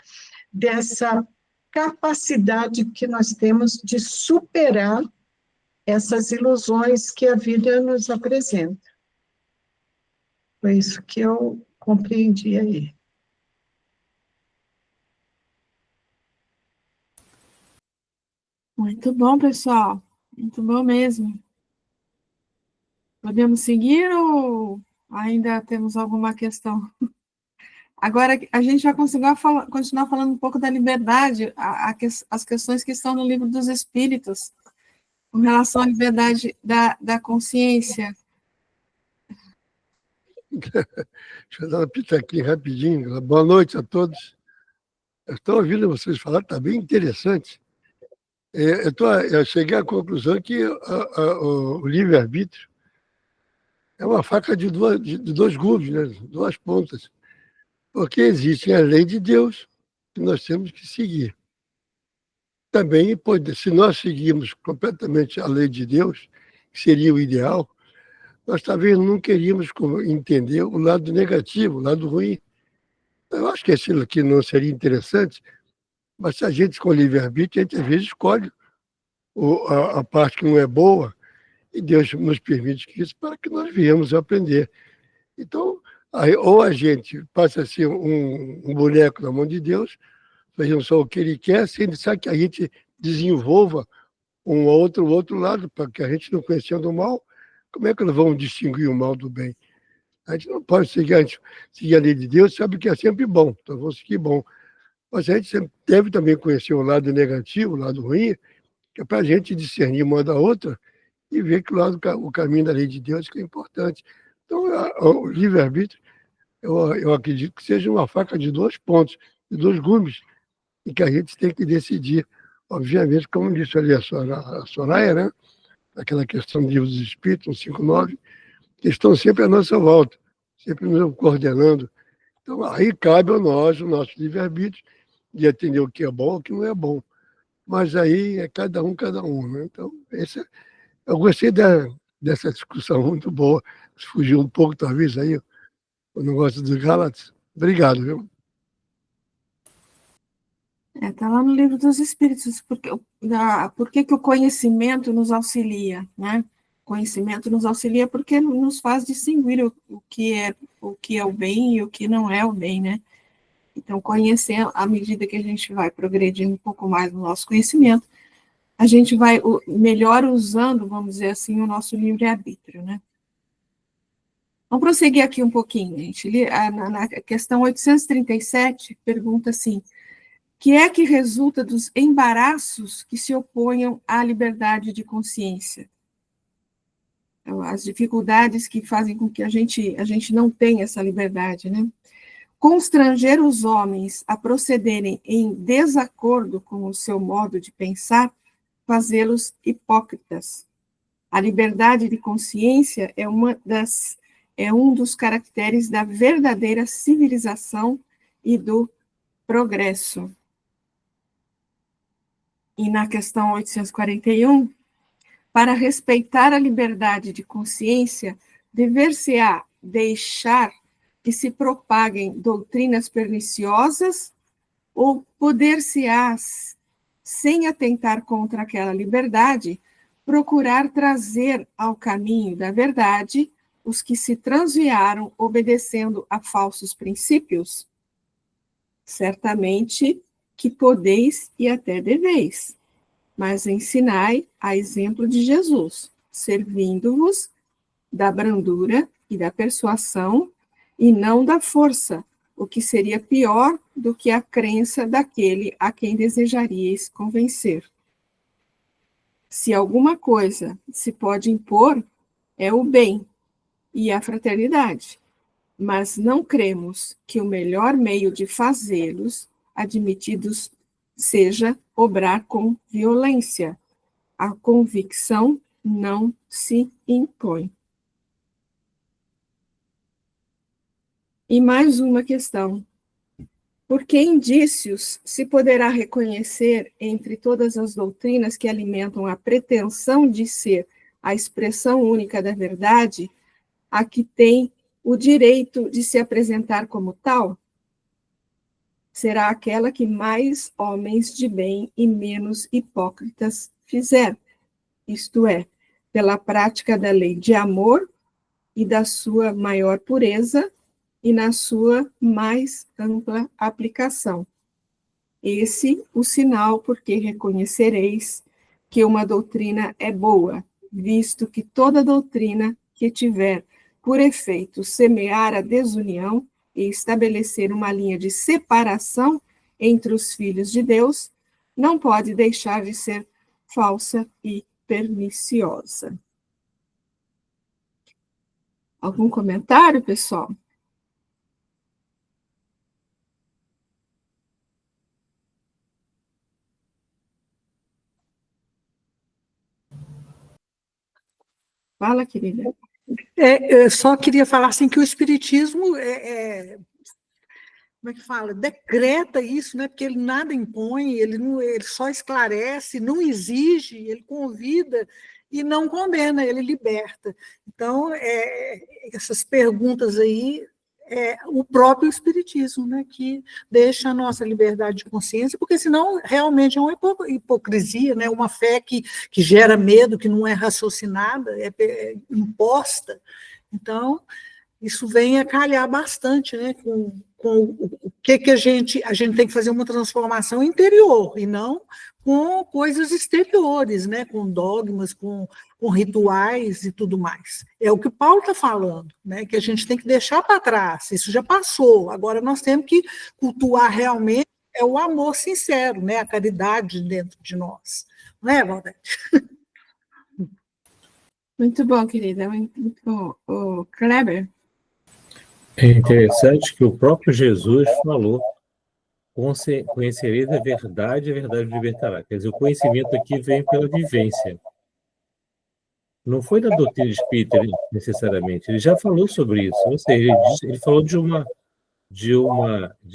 dessa capacidade que nós temos de superar essas ilusões que a vida nos apresenta. Foi isso que eu compreendi aí. Muito bom, pessoal. Muito bom mesmo. Podemos seguir ou ainda temos alguma questão? Agora, a gente vai conseguir continuar falando um pouco da liberdade, as questões que estão no Livro dos Espíritos, com relação à liberdade da consciência. Deixa eu dar uma pitaquinha rapidinho. Boa noite a todos. Eu estou ouvindo vocês falar, está bem interessante. Eu cheguei à conclusão que o livre-arbítrio é uma faca de dois gumes, né? Duas pontas. Porque existe a lei de Deus que nós temos que seguir. Também, se nós seguirmos completamente a lei de Deus, que seria o ideal, nós talvez não queríamos entender o lado negativo, o lado ruim. Eu acho que aquilo aqui não seria interessante, mas se a gente, com livre-arbítrio, a gente às vezes escolhe a parte que não é boa, e Deus nos permite isso para que nós viemos aprender. Então, ou a gente passa a ser um boneco na mão de Deus, fazendo só o que Ele quer, sem deixar que a gente desenvolva um outro lado, para que a gente não conhecendo o mal, como é que nós vamos distinguir o mal do bem? A gente não pode seguir a lei de Deus, sabe que é sempre bom, então vamos seguir bom. Mas a gente sempre deve também conhecer o lado negativo, o lado ruim, que é para a gente discernir uma da outra e ver que o caminho da lei de Deus que é importante. Então, o livre-arbítrio, eu acredito que seja uma faca de dois pontos, de dois gumes, e que a gente tem que decidir. Obviamente, como disse ali a Soraya, né? Aquela questão do Livro dos Espíritos, 159, que estão sempre à nossa volta, sempre nos coordenando. Então, aí cabe a nós, o nosso livre-arbítrio, de atender o que é bom e o que não é bom. Mas aí é cada um, né? Então, eu gostei dessa discussão muito boa. Fugiu um pouco, talvez, aí, o negócio dos Gálatas. Obrigado, viu? Está lá no Livro dos Espíritos, por que o conhecimento nos auxilia, né? O conhecimento nos auxilia porque nos faz distinguir o que é o bem e o que não é o bem, né? Então, conhecer, à medida que a gente vai progredindo um pouco mais no nosso conhecimento, a gente vai melhor usando, vamos dizer assim, o nosso livre-arbítrio, né? Vamos prosseguir aqui um pouquinho, gente. Na questão 837, pergunta assim: que é que resulta dos embaraços que se oponham à liberdade de consciência? Então, as dificuldades que fazem com que a gente não tenha essa liberdade, né? Constranger os homens a procederem em desacordo com o seu modo de pensar, fazê-los hipócritas. A liberdade de consciência é um dos caracteres da verdadeira civilização e do progresso. E na questão 841, para respeitar a liberdade de consciência, dever-se-á deixar que se propaguem doutrinas perniciosas ou poder-se-á, sem atentar contra aquela liberdade, procurar trazer ao caminho da verdade os que se transviaram obedecendo a falsos princípios? Certamente que podeis e até deveis, mas ensinai a exemplo de Jesus, servindo-vos da brandura e da persuasão, e não da força, o que seria pior do que a crença daquele a quem desejaríeis convencer. Se alguma coisa se pode impor, é o bem e a fraternidade, mas não cremos que o melhor meio de fazê-los admitidos seja obrar com violência. A convicção não se impõe. E mais uma questão. Por que indícios se poderá reconhecer entre todas as doutrinas que alimentam a pretensão de ser a expressão única da verdade, a que tem o direito de se apresentar como tal? Será aquela que mais homens de bem e menos hipócritas fizer, isto é, pela prática da lei de amor e da sua maior pureza e na sua mais ampla aplicação. Esse o sinal porque reconhecereis que uma doutrina é boa, visto que toda doutrina que tiver por efeito semear a desunião e estabelecer uma linha de separação entre os filhos de Deus, não pode deixar de ser falsa e perniciosa. Algum comentário, pessoal? Fala, querida. Eu só queria falar assim que o Espiritismo como é que fala? Decreta isso, né? Porque ele nada impõe, ele só esclarece, não exige, ele convida e não condena, ele liberta. Então, essas perguntas aí o próprio Espiritismo, né? Que deixa a nossa liberdade de consciência, porque senão realmente é uma hipocrisia, né? Uma fé que gera medo, que não é raciocinada, é imposta. Então, isso vem a calhar bastante, né, com o que a gente tem que fazer uma transformação interior, e não com coisas exteriores, né, com dogmas, com rituais e tudo mais. É o que Paulo está falando, né, que a gente tem que deixar para trás, isso já passou, agora nós temos que cultuar realmente o amor sincero, né, a caridade dentro de nós. Não é, Valdete? Muito bom, querida, muito bom. O Kleber? É interessante que o próprio Jesus falou: conhecereis a verdade vos libertará. Quer dizer, o conhecimento aqui vem pela vivência. Não foi da doutrina espírita, necessariamente. Ele já falou sobre isso. Ou seja, ele falou de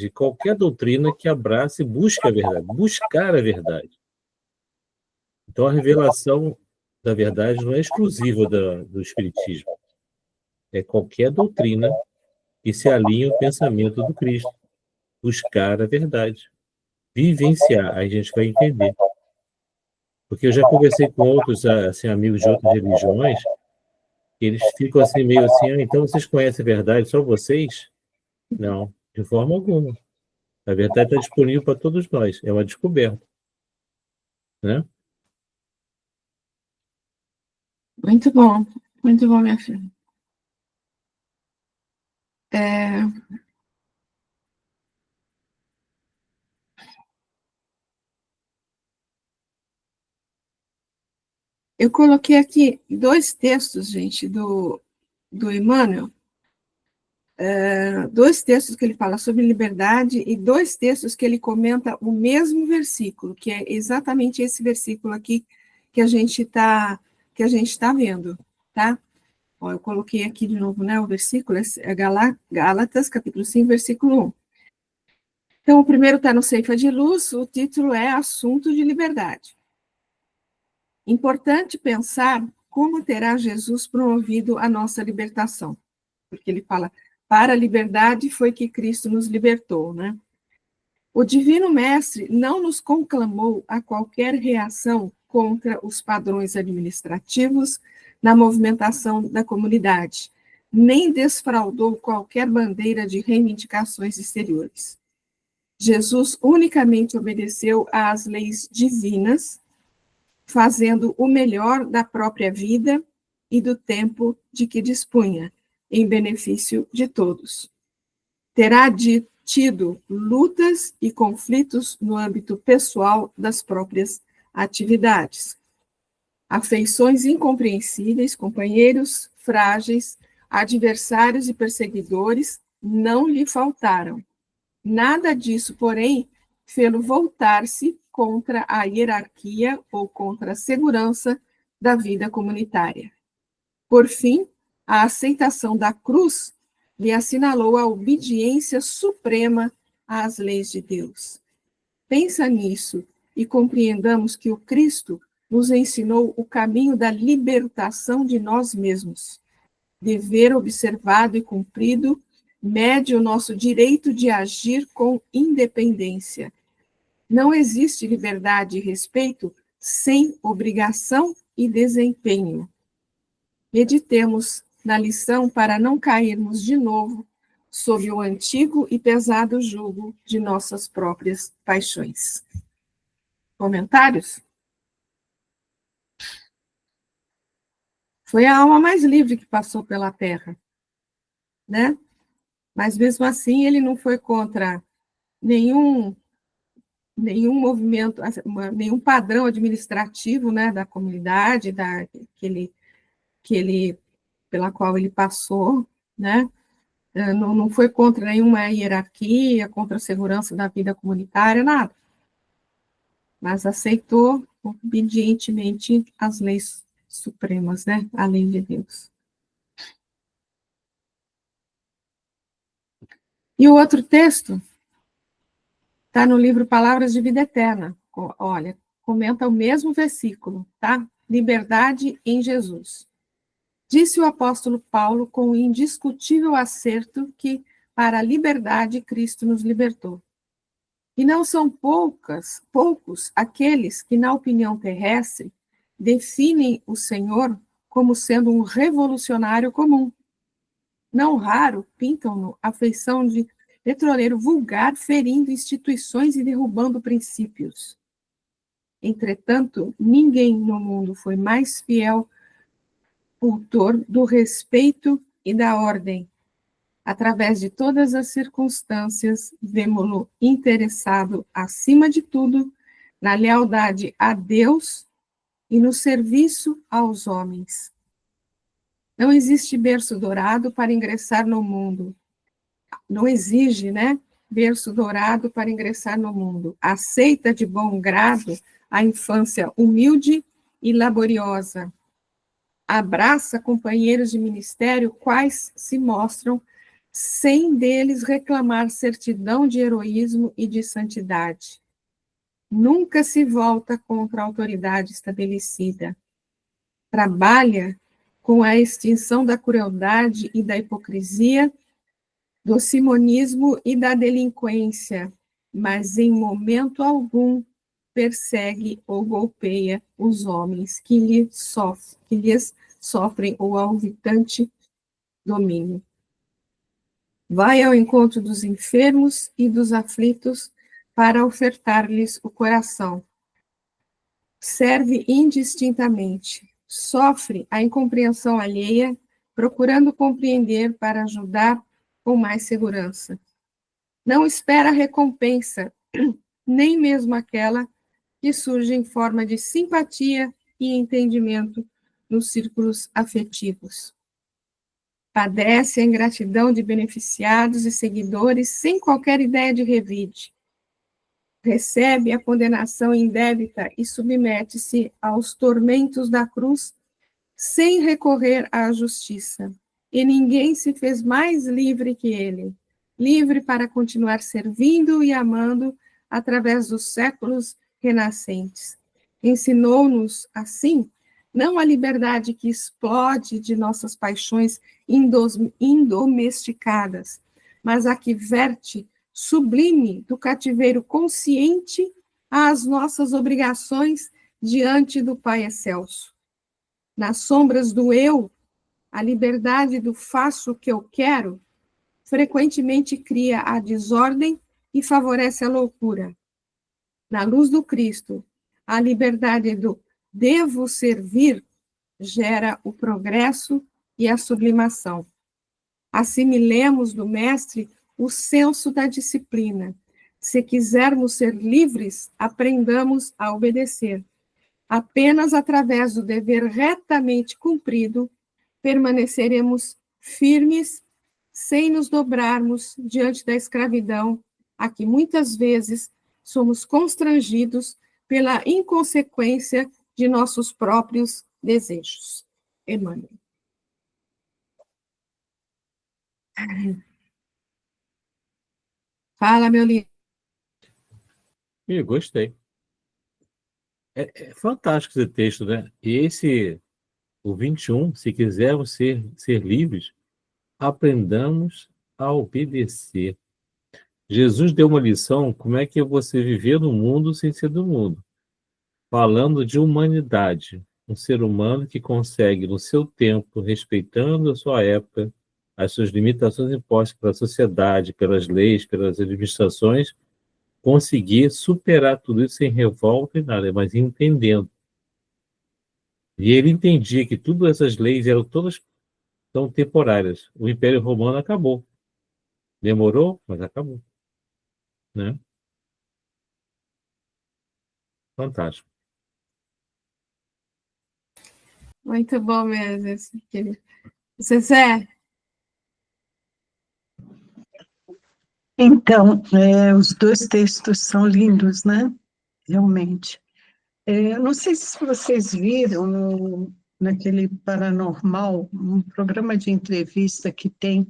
qualquer doutrina que abrace e busque a verdade, buscar a verdade. Então, a revelação da verdade não é exclusiva do espiritismo. É qualquer doutrina que se alinha ao pensamento do Cristo. Buscar a verdade. Vivenciar, aí a gente vai entender. Porque eu já conversei com outros assim, amigos de outras religiões, que eles ficam assim, meio assim: então vocês conhecem a verdade, só vocês? Não, de forma alguma. A verdade está disponível para todos nós, é uma descoberta. Né? Muito bom, minha filha. Eu coloquei aqui 2 textos, gente, do Emmanuel, 2 textos que ele fala sobre liberdade e 2 textos que ele comenta o mesmo versículo, que é exatamente esse versículo aqui que a gente está vendo, tá? Ó, eu coloquei aqui de novo, né, o versículo, é Gálatas, capítulo 5, versículo 1. Então, o primeiro está no Ceifa de Luz, o título é Assunto de Liberdade. Importante pensar como terá Jesus promovido a nossa libertação. Porque ele fala, para a liberdade foi que Cristo nos libertou, né? O Divino Mestre não nos conclamou a qualquer reação contra os padrões administrativos na movimentação da comunidade, nem desfraudou qualquer bandeira de reivindicações exteriores. Jesus unicamente obedeceu às leis divinas, fazendo o melhor da própria vida e do tempo de que dispunha, em benefício de todos. Terá tido lutas e conflitos no âmbito pessoal das próprias atividades. Afeições incompreensíveis, companheiros frágeis, adversários e perseguidores não lhe faltaram. Nada disso, porém, fê-lo voltar-se contra a hierarquia ou contra a segurança da vida comunitária. Por fim, a aceitação da cruz lhe assinalou a obediência suprema às leis de Deus. Pensa nisso e compreendamos que o Cristo nos ensinou o caminho da libertação de nós mesmos. Dever observado e cumprido mede o nosso direito de agir com independência. Não existe liberdade e respeito sem obrigação e desempenho. Meditemos na lição para não cairmos de novo sob o antigo e pesado jugo de nossas próprias paixões. Comentários? Foi a alma mais livre que passou pela Terra, né? Mas mesmo assim ele não foi contra nenhum movimento, nenhum padrão administrativo, né, da comunidade, pela qual ele passou, né? Não foi contra nenhuma hierarquia, contra a segurança da vida comunitária, nada. Mas aceitou obedientemente as leis supremas, né? A lei de Deus. E o outro texto está no livro Palavras de Vida Eterna. Olha, comenta o mesmo versículo, tá? Liberdade em Jesus. Disse o apóstolo Paulo com indiscutível acerto que, para a liberdade, Cristo nos libertou. E não são poucos aqueles que, na opinião terrestre, definem o Senhor como sendo um revolucionário comum. Não raro, pintam-no a feição de petroleiro vulgar, ferindo instituições e derrubando princípios. Entretanto, ninguém no mundo foi mais fiel cultor do respeito e da ordem. Através de todas as circunstâncias, vemo-lo interessado, acima de tudo, na lealdade a Deus e no serviço aos homens. Não existe berço dourado para ingressar no mundo. Não exige, né? Berço dourado para ingressar no mundo. Aceita de bom grado a infância humilde e laboriosa. Abraça companheiros de ministério, quais se mostram, sem deles reclamar certidão de heroísmo e de santidade. Nunca se volta contra a autoridade estabelecida. Trabalha com a extinção da crueldade e da hipocrisia, do simonismo e da delinquência, mas em momento algum persegue ou golpeia os homens que lhes sofrem o alvitante domínio. Vai ao encontro dos enfermos e dos aflitos para ofertar-lhes o coração. Serve indistintamente, sofre a incompreensão alheia, procurando compreender para ajudar com mais segurança. Não espera recompensa, nem mesmo aquela que surge em forma de simpatia e entendimento nos círculos afetivos. Padece a ingratidão de beneficiados e seguidores sem qualquer ideia de revide. Recebe a condenação indébita e submete-se aos tormentos da cruz sem recorrer à justiça. E ninguém se fez mais livre que ele, livre para continuar servindo e amando através dos séculos renascentes. Ensinou-nos, assim, não a liberdade que explode de nossas paixões indomesticadas, mas a que verte sublime do cativeiro consciente às nossas obrigações diante do Pai Excelso. Nas sombras do eu, a liberdade do faço o que eu quero, frequentemente cria a desordem e favorece a loucura. Na luz do Cristo, a liberdade do devo servir gera o progresso e a sublimação. Assimilemos do Mestre o senso da disciplina. Se quisermos ser livres, aprendamos a obedecer. Apenas através do dever retamente cumprido, permaneceremos firmes, sem nos dobrarmos diante da escravidão, a que muitas vezes somos constrangidos pela inconsequência de nossos próprios desejos. Emmanuel. Fala, meu lindo. Eu gostei. É fantástico esse texto, né? E o 21, se quisermos ser livres, aprendamos a obedecer. Jesus deu uma lição, como é que é você viver no mundo sem ser do mundo. Falando de humanidade, um ser humano que consegue, no seu tempo, respeitando a sua época, as suas limitações impostas pela sociedade, pelas leis, pelas administrações, conseguir superar tudo isso sem revolta e nada, mas entendendo. E ele entendia que todas essas leis eram todas tão temporárias. O Império Romano acabou. Demorou, mas acabou. Né? Fantástico. Muito bom mesmo. Zezé? Então, os dois textos são lindos, né? Realmente. Eu não sei se vocês viram naquele Paranormal, um programa de entrevista que tem,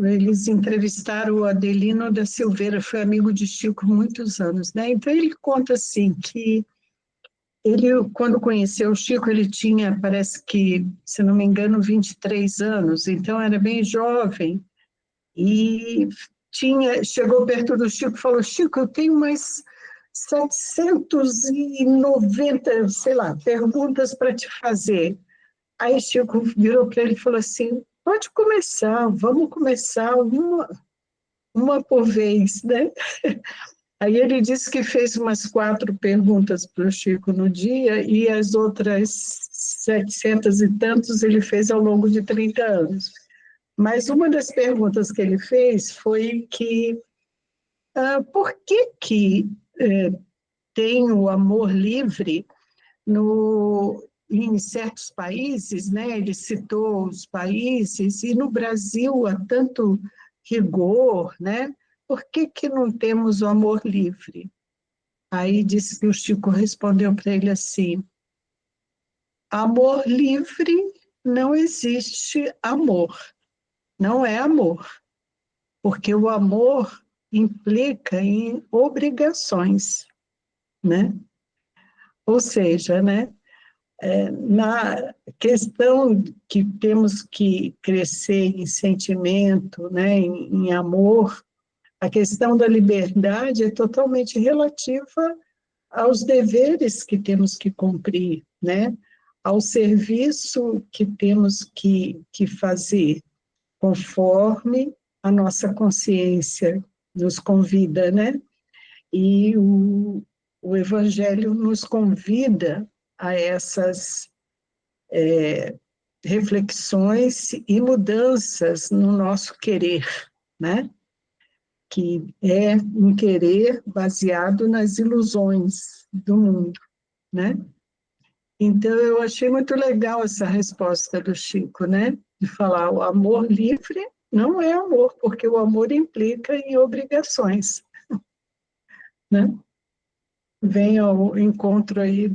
eles entrevistaram o Adelino da Silveira, foi amigo de Chico há muitos anos, né? Então ele conta assim que ele, quando conheceu o Chico, ele tinha, parece que, se não me engano, 23 anos, então era bem jovem, e chegou perto do Chico e falou: Chico, eu tenho mais 790, sei lá, perguntas para te fazer. Aí Chico virou para ele e falou assim: pode começar, vamos começar uma por vez, né? Aí ele disse que fez umas 4 perguntas para o Chico no dia e as outras 700 e tantos ele fez ao longo de 30 anos. Mas uma das perguntas que ele fez foi que por que tem o amor livre em certos países, né? Ele citou os países, e no Brasil há tanto rigor, né? Por que não temos o amor livre? Aí disse que o Chico respondeu para ele assim: amor livre não existe amor, não é amor, porque o amor implica em obrigações, né? Ou seja, né? Na questão que temos que crescer em sentimento, né? Em amor, a questão da liberdade é totalmente relativa aos deveres que temos que cumprir, né? Ao serviço que temos que fazer, conforme a nossa consciência nos convida, né? E o Evangelho nos convida a essas reflexões e mudanças no nosso querer, né? Que é um querer baseado nas ilusões do mundo, né? Então, eu achei muito legal essa resposta do Chico, né? De falar, o amor livre não é amor, porque o amor implica em obrigações, né? Vem ao encontro aí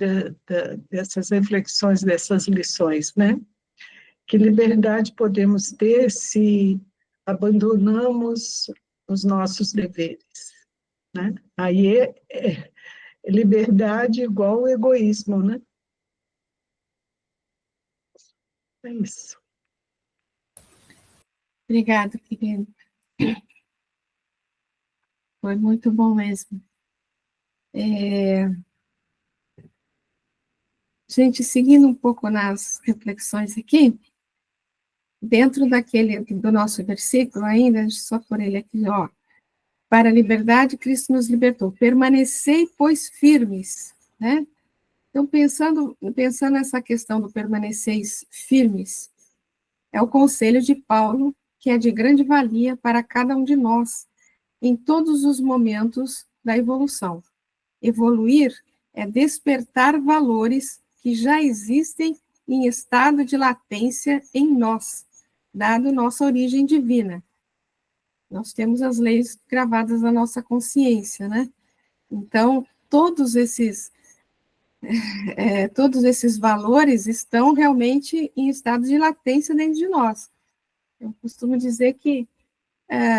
dessas reflexões, dessas lições, né? Que liberdade podemos ter se abandonamos os nossos deveres, né? Aí é liberdade igual egoísmo, né? É isso. Obrigada, querido. Foi muito bom mesmo. Gente, seguindo um pouco nas reflexões aqui, dentro do nosso versículo ainda, só por ele aqui, ó, para a liberdade Cristo nos libertou, permanecei, pois, firmes, né? Então, pensando nessa questão do permaneceis firmes, é o conselho de Paulo, que é de grande valia para cada um de nós, em todos os momentos da evolução. Evoluir é despertar valores que já existem em estado de latência em nós, dado nossa origem divina. Nós temos as leis gravadas na nossa consciência, né? Então, todos esses valores estão realmente em estado de latência dentro de nós. Eu costumo dizer que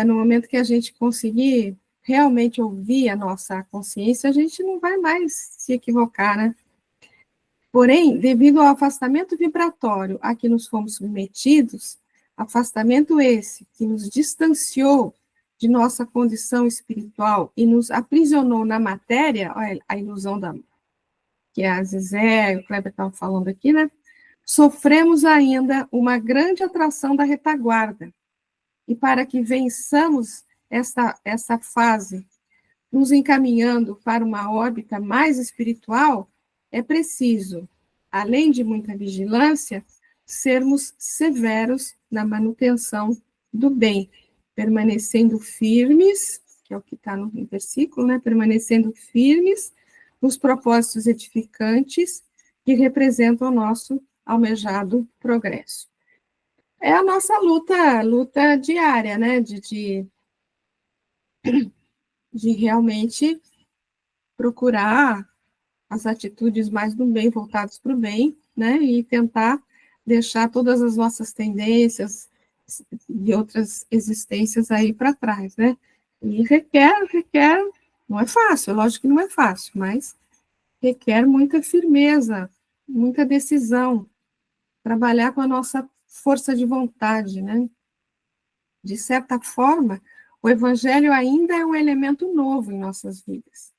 no momento que a gente conseguir realmente ouvir a nossa consciência, a gente não vai mais se equivocar, né? Porém, devido ao afastamento vibratório a que nos fomos submetidos, afastamento esse que nos distanciou de nossa condição espiritual e nos aprisionou na matéria, olha, a ilusão que a Zezé e o Kleber estavam falando aqui, né? Sofremos ainda uma grande atração da retaguarda. E para que vençamos essa fase, nos encaminhando para uma órbita mais espiritual, é preciso, além de muita vigilância, sermos severos na manutenção do bem, permanecendo firmes, que é o que está no versículo, né? Permanecendo firmes nos propósitos edificantes que representam o nosso almejado progresso. É a nossa luta diária, né? De realmente procurar as atitudes mais do bem, voltadas para o bem, né? E tentar deixar todas as nossas tendências de outras existências aí para trás, né? E requer, não é fácil, lógico que não é fácil, mas requer muita firmeza, muita decisão, trabalhar com a nossa força de vontade, né? De certa forma, o Evangelho ainda é um elemento novo em nossas vidas.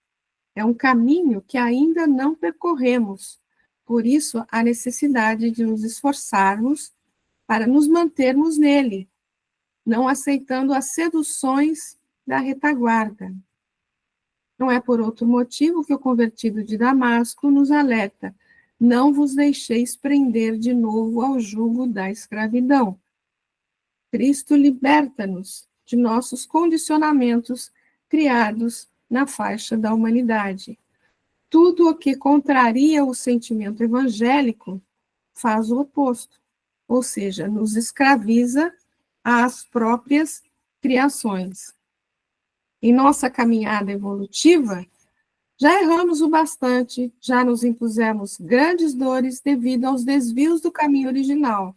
É um caminho que ainda não percorremos. Por isso, a necessidade de nos esforçarmos para nos mantermos nele, não aceitando as seduções da retaguarda. Não é por outro motivo que o convertido de Damasco nos alerta: não vos deixeis prender de novo ao jugo da escravidão. Cristo liberta-nos de nossos condicionamentos criados na faixa da humanidade. Tudo o que contraria o sentimento evangélico faz o oposto, ou seja, nos escraviza às próprias criações. Em nossa caminhada evolutiva, já erramos o bastante, já nos impusemos grandes dores devido aos desvios do caminho original.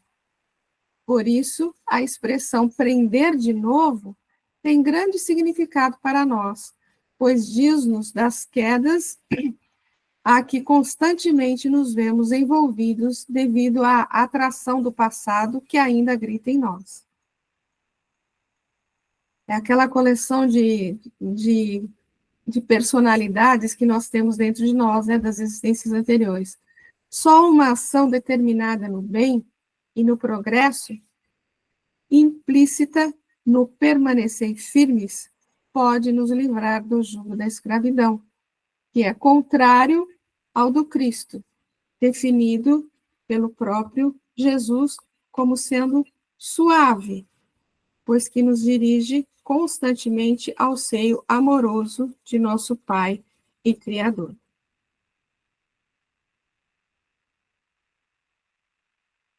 Por isso, a expressão prender de novo tem grande significado para nós, pois diz-nos das quedas a que constantemente nos vemos envolvidos devido à atração do passado que ainda grita em nós. É aquela coleção de personalidades que nós temos dentro de nós, né, das existências anteriores. Só uma ação determinada no bem e no progresso, implícita no permanecer firmes, pode nos livrar do jugo da escravidão, que é contrário ao do Cristo, definido pelo próprio Jesus como sendo suave, pois que nos dirige constantemente ao seio amoroso de nosso Pai e Criador.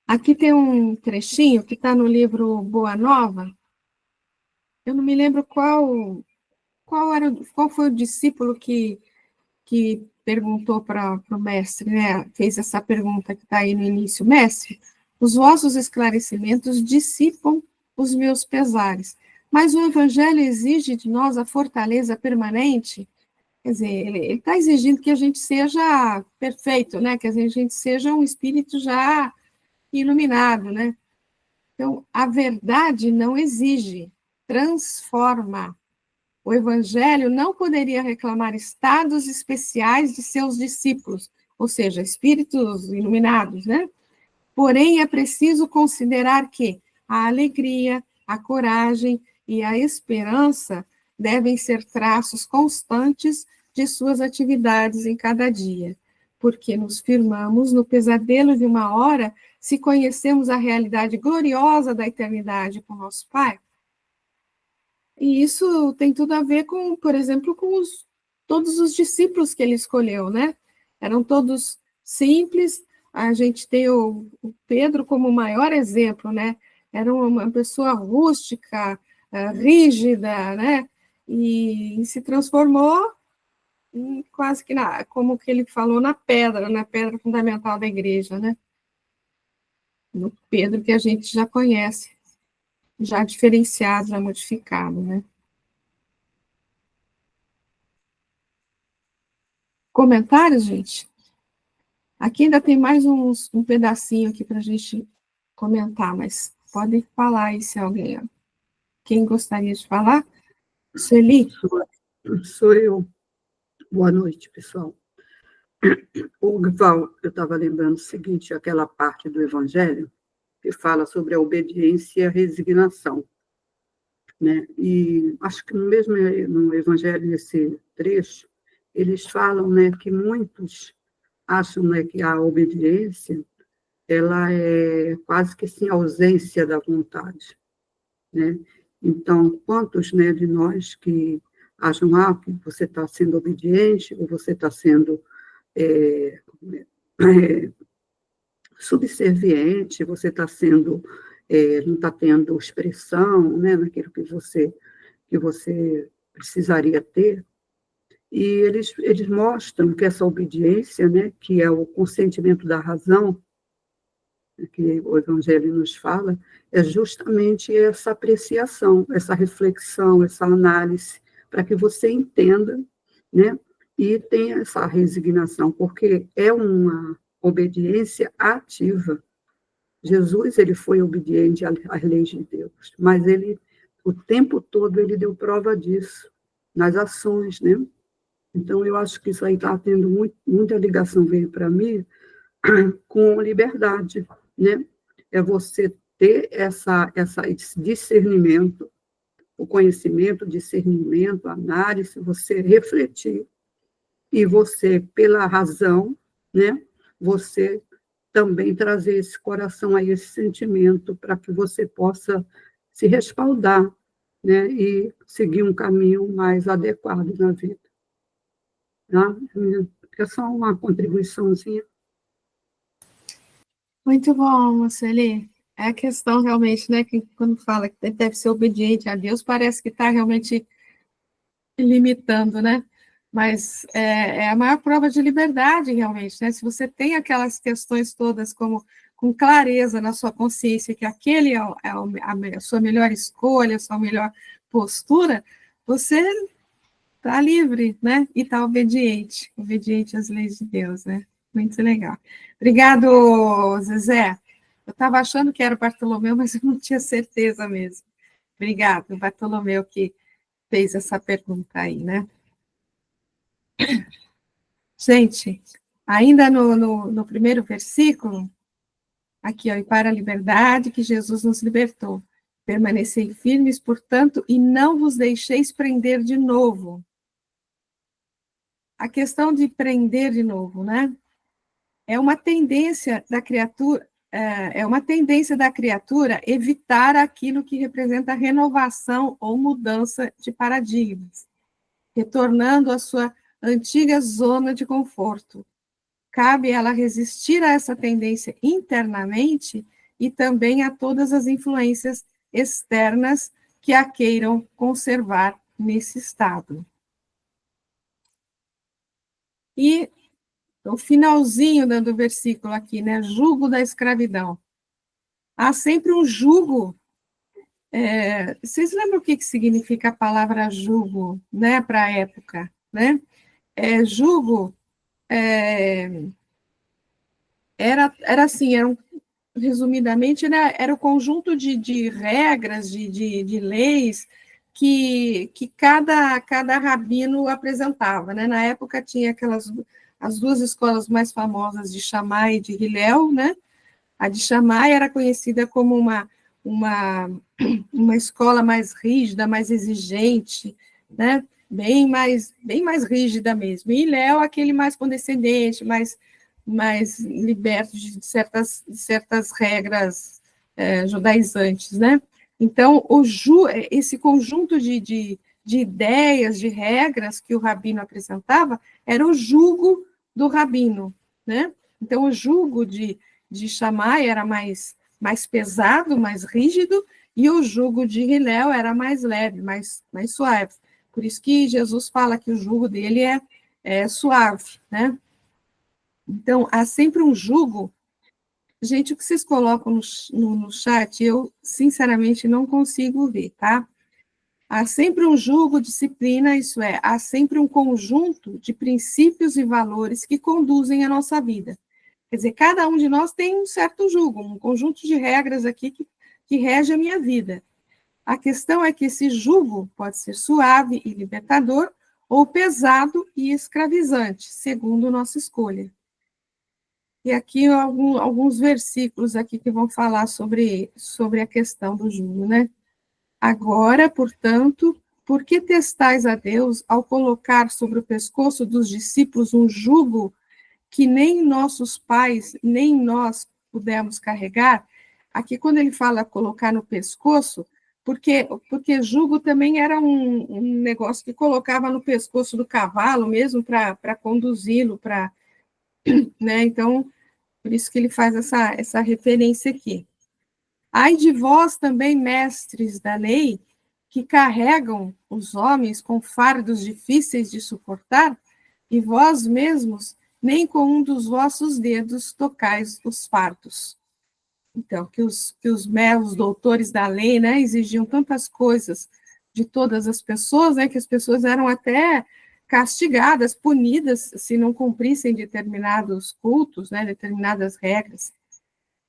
Aqui tem um trechinho que está no livro Boa Nova. Eu não me lembro qual foi o discípulo que perguntou para o mestre, né? Fez essa pergunta que está aí no início. Mestre, os vossos esclarecimentos dissipam os meus pesares, mas o Evangelho exige de nós a fortaleza permanente. Quer dizer, ele está exigindo que a gente seja perfeito, né? Que a gente seja um espírito já iluminado, né? Então, a verdade não exige, transforma. O Evangelho não poderia reclamar estados especiais de seus discípulos, ou seja, espíritos iluminados, né? Porém, é preciso considerar que A alegria, a coragem e a esperança devem ser traços constantes de suas atividades em cada dia, porque nos firmamos no pesadelo de uma hora se conhecemos a realidade gloriosa da eternidade com nosso Pai. E isso tem tudo a ver com, por exemplo, com todos os discípulos que ele escolheu, né? Eram todos simples. A gente tem o Pedro como o maior exemplo, né? Era uma pessoa rústica, rígida, né? E se transformou em quase que, como que ele falou, na pedra fundamental da igreja, né? No Pedro que a gente já conhece, já diferenciado, já modificado, né? Comentários, gente? Aqui ainda tem mais um pedacinho aqui para a gente comentar, mas podem falar aí se alguém... Quem gostaria de falar? Sueli? Sou eu. Boa noite, pessoal. Val, eu estava lembrando o seguinte, aquela parte do Evangelho que fala sobre a obediência e a resignação, né? E acho que no Evangelho, nesse trecho, eles falam, né, que muitos acham, né, que a obediência ela é quase que assim, ausência da vontade, né? Então, quantos, né, de nós que acham que você está sendo obediente ou você está sendo subserviente, você está sendo, não está tendo expressão, né, naquilo que você precisaria ter. E eles mostram que essa obediência, né, que é o consentimento da razão, que o Evangelho nos fala, é justamente essa apreciação, essa reflexão, essa análise, para que você entenda, né, e tenha essa resignação, porque é uma obediência ativa. Jesus, ele foi obediente às leis de Deus, mas ele, o tempo todo, ele deu prova disso, nas ações, né? Então, eu acho que isso aí está tendo muita ligação, veio para mim, com liberdade, né? É você ter esse discernimento, o conhecimento, discernimento, análise, você refletir, e você, pela razão, né? Você também trazer esse coração aí, esse sentimento, para que você possa se respaldar, né? E seguir um caminho mais adequado na vida. Tá? É só uma contribuiçãozinha. Muito bom, Sueli. É a questão realmente, né, que quando fala que deve ser obediente a Deus, parece que está realmente limitando, né? Mas é a maior prova de liberdade, realmente, né? Se você tem aquelas questões todas com clareza na sua consciência, que aquele a sua melhor escolha, a sua melhor postura, você está livre, né? E está obediente às leis de Deus, né? Muito legal. Obrigado, Zezé. Eu estava achando que era o Bartolomeu, mas eu não tinha certeza mesmo. Obrigado, Bartolomeu, que fez essa pergunta aí, né? Gente, ainda no primeiro versículo, aqui, ó, e para a liberdade que Jesus nos libertou, permanecei firmes, portanto, e não vos deixeis prender de novo. A questão de prender de novo, né? É uma tendência da criatura, evitar aquilo que representa renovação ou mudança de paradigmas, retornando à sua antiga zona de conforto. Cabe ela resistir a essa tendência internamente e também a todas as influências externas que a queiram conservar nesse estado. E o finalzinho do versículo aqui, né? Jugo da escravidão. Há sempre um jugo. Vocês lembram o que significa a palavra jugo, né, para a época, né? Jugo era assim, resumidamente, né, era o conjunto de regras, de leis que cada rabino apresentava, né? Na época tinha as duas escolas mais famosas de Shammai e de Hillel, né? A de Shammai era conhecida como uma escola mais rígida, mais exigente, né? Bem mais rígida mesmo. E Léo, aquele mais condescendente, mais liberto de certas regras judaizantes, né? Então, esse conjunto de ideias, de regras que o rabino apresentava, era o jugo do rabino, né? Então, o jugo de Shammai era mais pesado, mais rígido, e o jugo de Hillel era mais leve, mais suave. Por isso que Jesus fala que o jugo dele é suave, né? Então, há sempre um jugo. Gente, o que vocês colocam no chat, eu, sinceramente, não consigo ver, tá? Há sempre um jugo, disciplina, isso é, há sempre um conjunto de princípios e valores que conduzem a nossa vida. Quer dizer, cada um de nós tem um certo jugo, um conjunto de regras aqui que rege a minha vida. A questão é que esse jugo pode ser suave e libertador ou pesado e escravizante, segundo nossa escolha. E aqui alguns versículos aqui que vão falar sobre a questão do jugo, né? Agora, portanto, por que testais a Deus ao colocar sobre o pescoço dos discípulos um jugo que nem nossos pais, nem nós pudemos carregar? Aqui, quando ele fala colocar no pescoço, porque jugo também era um negócio que colocava no pescoço do cavalo mesmo para conduzi-lo, né? Então, por isso que ele faz essa referência aqui. Ai de vós também, mestres da lei, que carregam os homens com fardos difíceis de suportar, e vós mesmos nem com um dos vossos dedos tocais os fardos. Então, que os doutores da lei, né, exigiam tantas coisas de todas as pessoas, né, que as pessoas eram até castigadas, punidas, se não cumprissem determinados cultos, né, determinadas regras.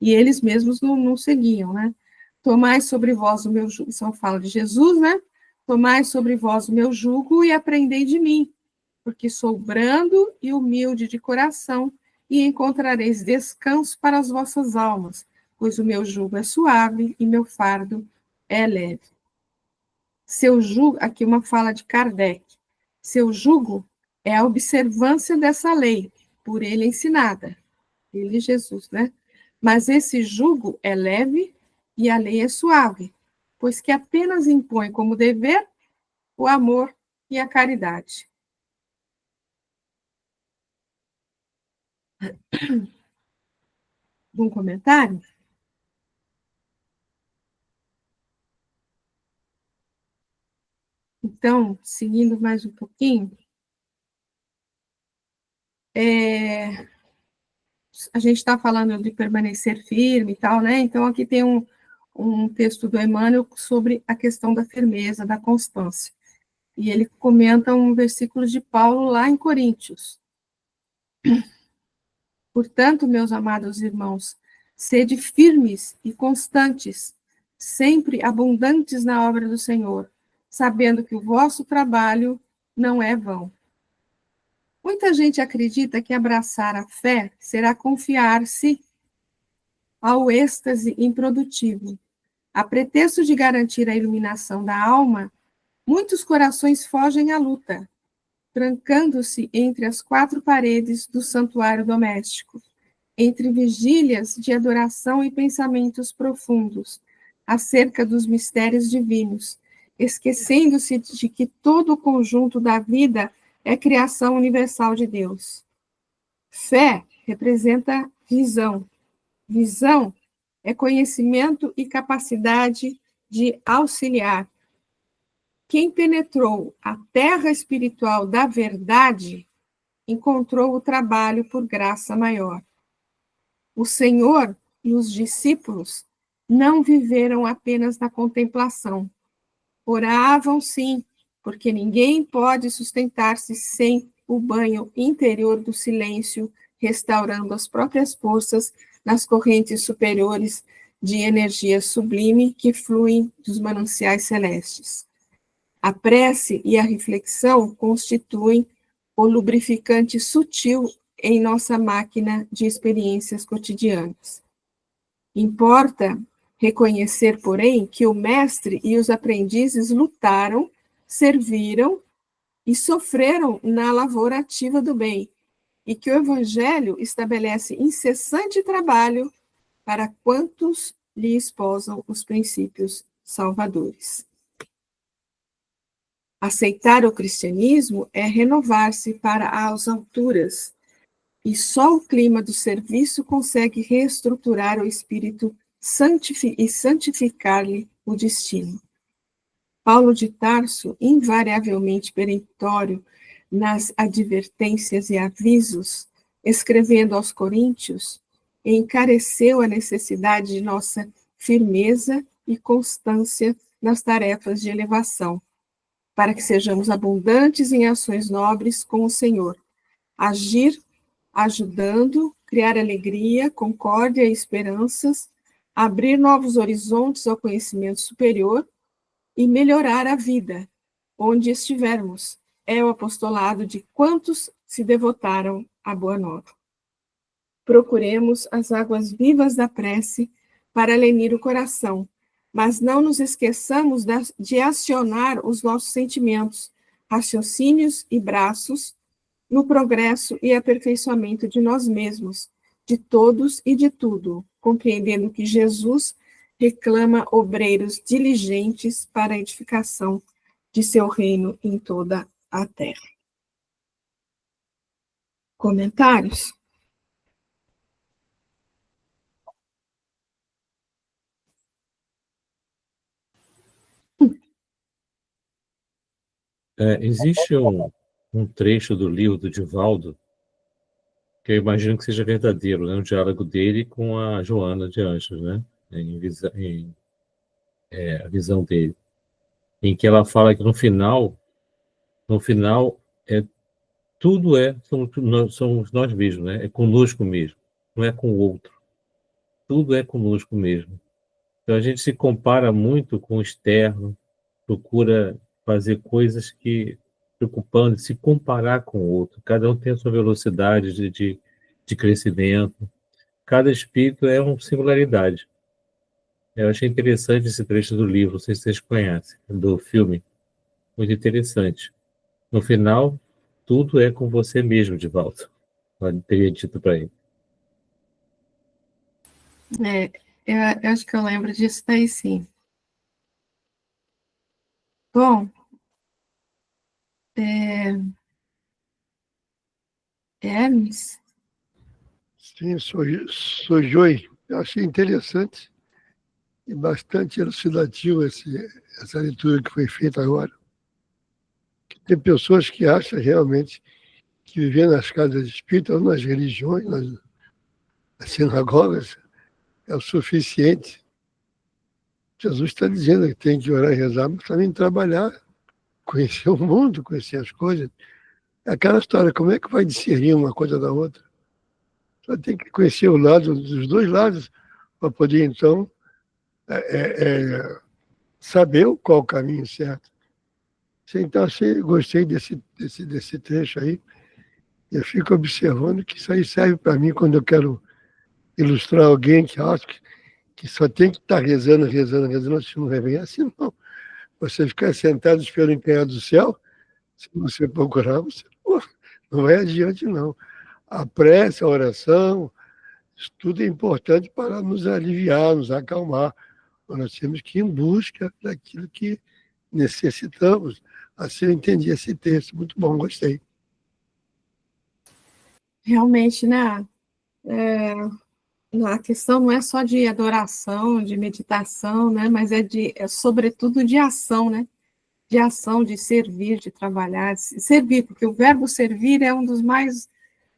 E eles mesmos não seguiam, né? Tomai sobre vós o meu jugo, isso fala de Jesus, né? Tomai sobre vós o meu jugo e aprendei de mim, porque sou brando e humilde de coração, e encontrareis descanso para as vossas almas, pois o meu jugo é suave e meu fardo é leve. Seu jugo, aqui uma fala de Kardec, seu jugo é a observância dessa lei, por ele ensinada, ele Jesus, né? Mas esse jugo é leve e a lei é suave, pois que apenas impõe como dever o amor e a caridade. Um comentário? Então, seguindo mais um pouquinho, a gente está falando de permanecer firme e tal, né? Então, aqui tem um texto do Emmanuel sobre a questão da firmeza, da constância. E ele comenta um versículo de Paulo lá em Coríntios. Portanto, meus amados irmãos, sede firmes e constantes, sempre abundantes na obra do Senhor, sabendo que o vosso trabalho não é vão. Muita gente acredita que abraçar a fé será confiar-se ao êxtase improdutivo. A pretexto de garantir a iluminação da alma, muitos corações fogem à luta, trancando-se entre as quatro paredes do santuário doméstico, entre vigílias de adoração e pensamentos profundos acerca dos mistérios divinos, esquecendo-se de que todo o conjunto da vida é criação universal de Deus. Fé representa visão. Visão é conhecimento e capacidade de auxiliar. Quem penetrou a terra espiritual da verdade encontrou o trabalho por graça maior. O Senhor e os discípulos não viveram apenas na contemplação. Oravam, sim, porque ninguém pode sustentar-se sem o banho interior do silêncio, restaurando as próprias forças nas correntes superiores de energia sublime que fluem dos mananciais celestes. A prece e a reflexão constituem o lubrificante sutil em nossa máquina de experiências cotidianas. Importa Reconhecer, porém, que o mestre e os aprendizes lutaram, serviram e sofreram na lavoura ativa do bem, e que o Evangelho estabelece incessante trabalho para quantos lhe esposam os princípios salvadores. Aceitar o cristianismo é renovar-se para as alturas, e só o clima do serviço consegue reestruturar o espírito e santificar-lhe o destino. Paulo de Tarso, invariavelmente peremptório nas advertências e avisos, escrevendo aos Coríntios, encareceu a necessidade de nossa firmeza e constância nas tarefas de elevação, para que sejamos abundantes em ações nobres com o Senhor, agir ajudando, criar alegria, concórdia e esperanças, abrir novos horizontes ao conhecimento superior e melhorar a vida, onde estivermos. É o apostolado de quantos se devotaram à Boa Nova. Procuremos as águas vivas da prece para lenir o coração, mas não nos esqueçamos de acionar os nossos sentimentos, raciocínios e braços no progresso e aperfeiçoamento de nós mesmos, de todos e de tudo, compreendendo que Jesus reclama obreiros diligentes para a edificação de seu reino em toda a terra. Comentários? Existe um trecho do livro do Divaldo que eu imagino que seja verdadeiro, né? Um diálogo dele com a Joana de Anjos, né? A visão dele, em que ela fala que no final tudo somos nós mesmos, né? É conosco mesmo, não é com o outro. Tudo é conosco mesmo. Então a gente se compara muito com o externo, procura fazer coisas que preocupando, se comparar com o outro. Cada um tem a sua velocidade de crescimento. Cada espírito é uma singularidade. Eu achei interessante esse trecho do livro, não sei se vocês conhecem, do filme. Muito interessante. No final, tudo é com você mesmo, de volta. Eu teria dito para ele. Eu acho que eu lembro disso daí, sim. Bom, Hermes? Sim, sou Joy. Eu achei interessante e bastante elucidativo essa leitura que foi feita agora. Tem pessoas que acham realmente que viver nas casas espíritas ou nas religiões, nas sinagogas, é o suficiente. Jesus está dizendo que tem que orar e rezar, mas também trabalhar, conhecer o mundo, conhecer as coisas. É aquela história, como é que vai discernir uma coisa da outra? Só tem que conhecer o lado dos dois lados para poder, então, saber qual o caminho certo. Então, gostei desse trecho aí. Eu fico observando que isso aí serve para mim quando eu quero ilustrar alguém que acha que só tem que estar rezando, se não vai bem assim, não. Você ficar sentado esperando cair do céu, se você procurar, você não vai adiante, não. A prece, a oração, isso tudo é importante para nos aliviar, nos acalmar. Nós temos que ir em busca daquilo que necessitamos. Assim eu entendi esse texto. Muito bom, gostei. Realmente, né? A questão não é só de adoração, de meditação, né? Mas é sobretudo de ação, né? De ação, de servir, de trabalhar, de servir, porque o verbo servir é um dos mais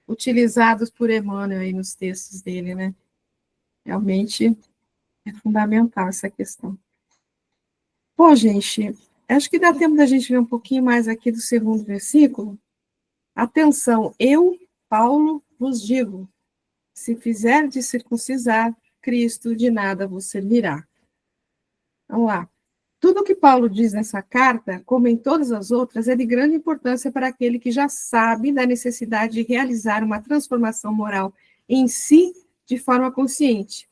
utilizados por Emmanuel aí nos textos dele, né? Realmente é fundamental essa questão. Bom, gente, acho que dá tempo da gente ver um pouquinho mais aqui do segundo versículo. Atenção, eu, Paulo, vos digo, se fizerdes circuncisar, Cristo de nada vos servirá. Vamos lá. Tudo o que Paulo diz nessa carta, como em todas as outras, é de grande importância para aquele que já sabe da necessidade de realizar uma transformação moral em si de forma consciente.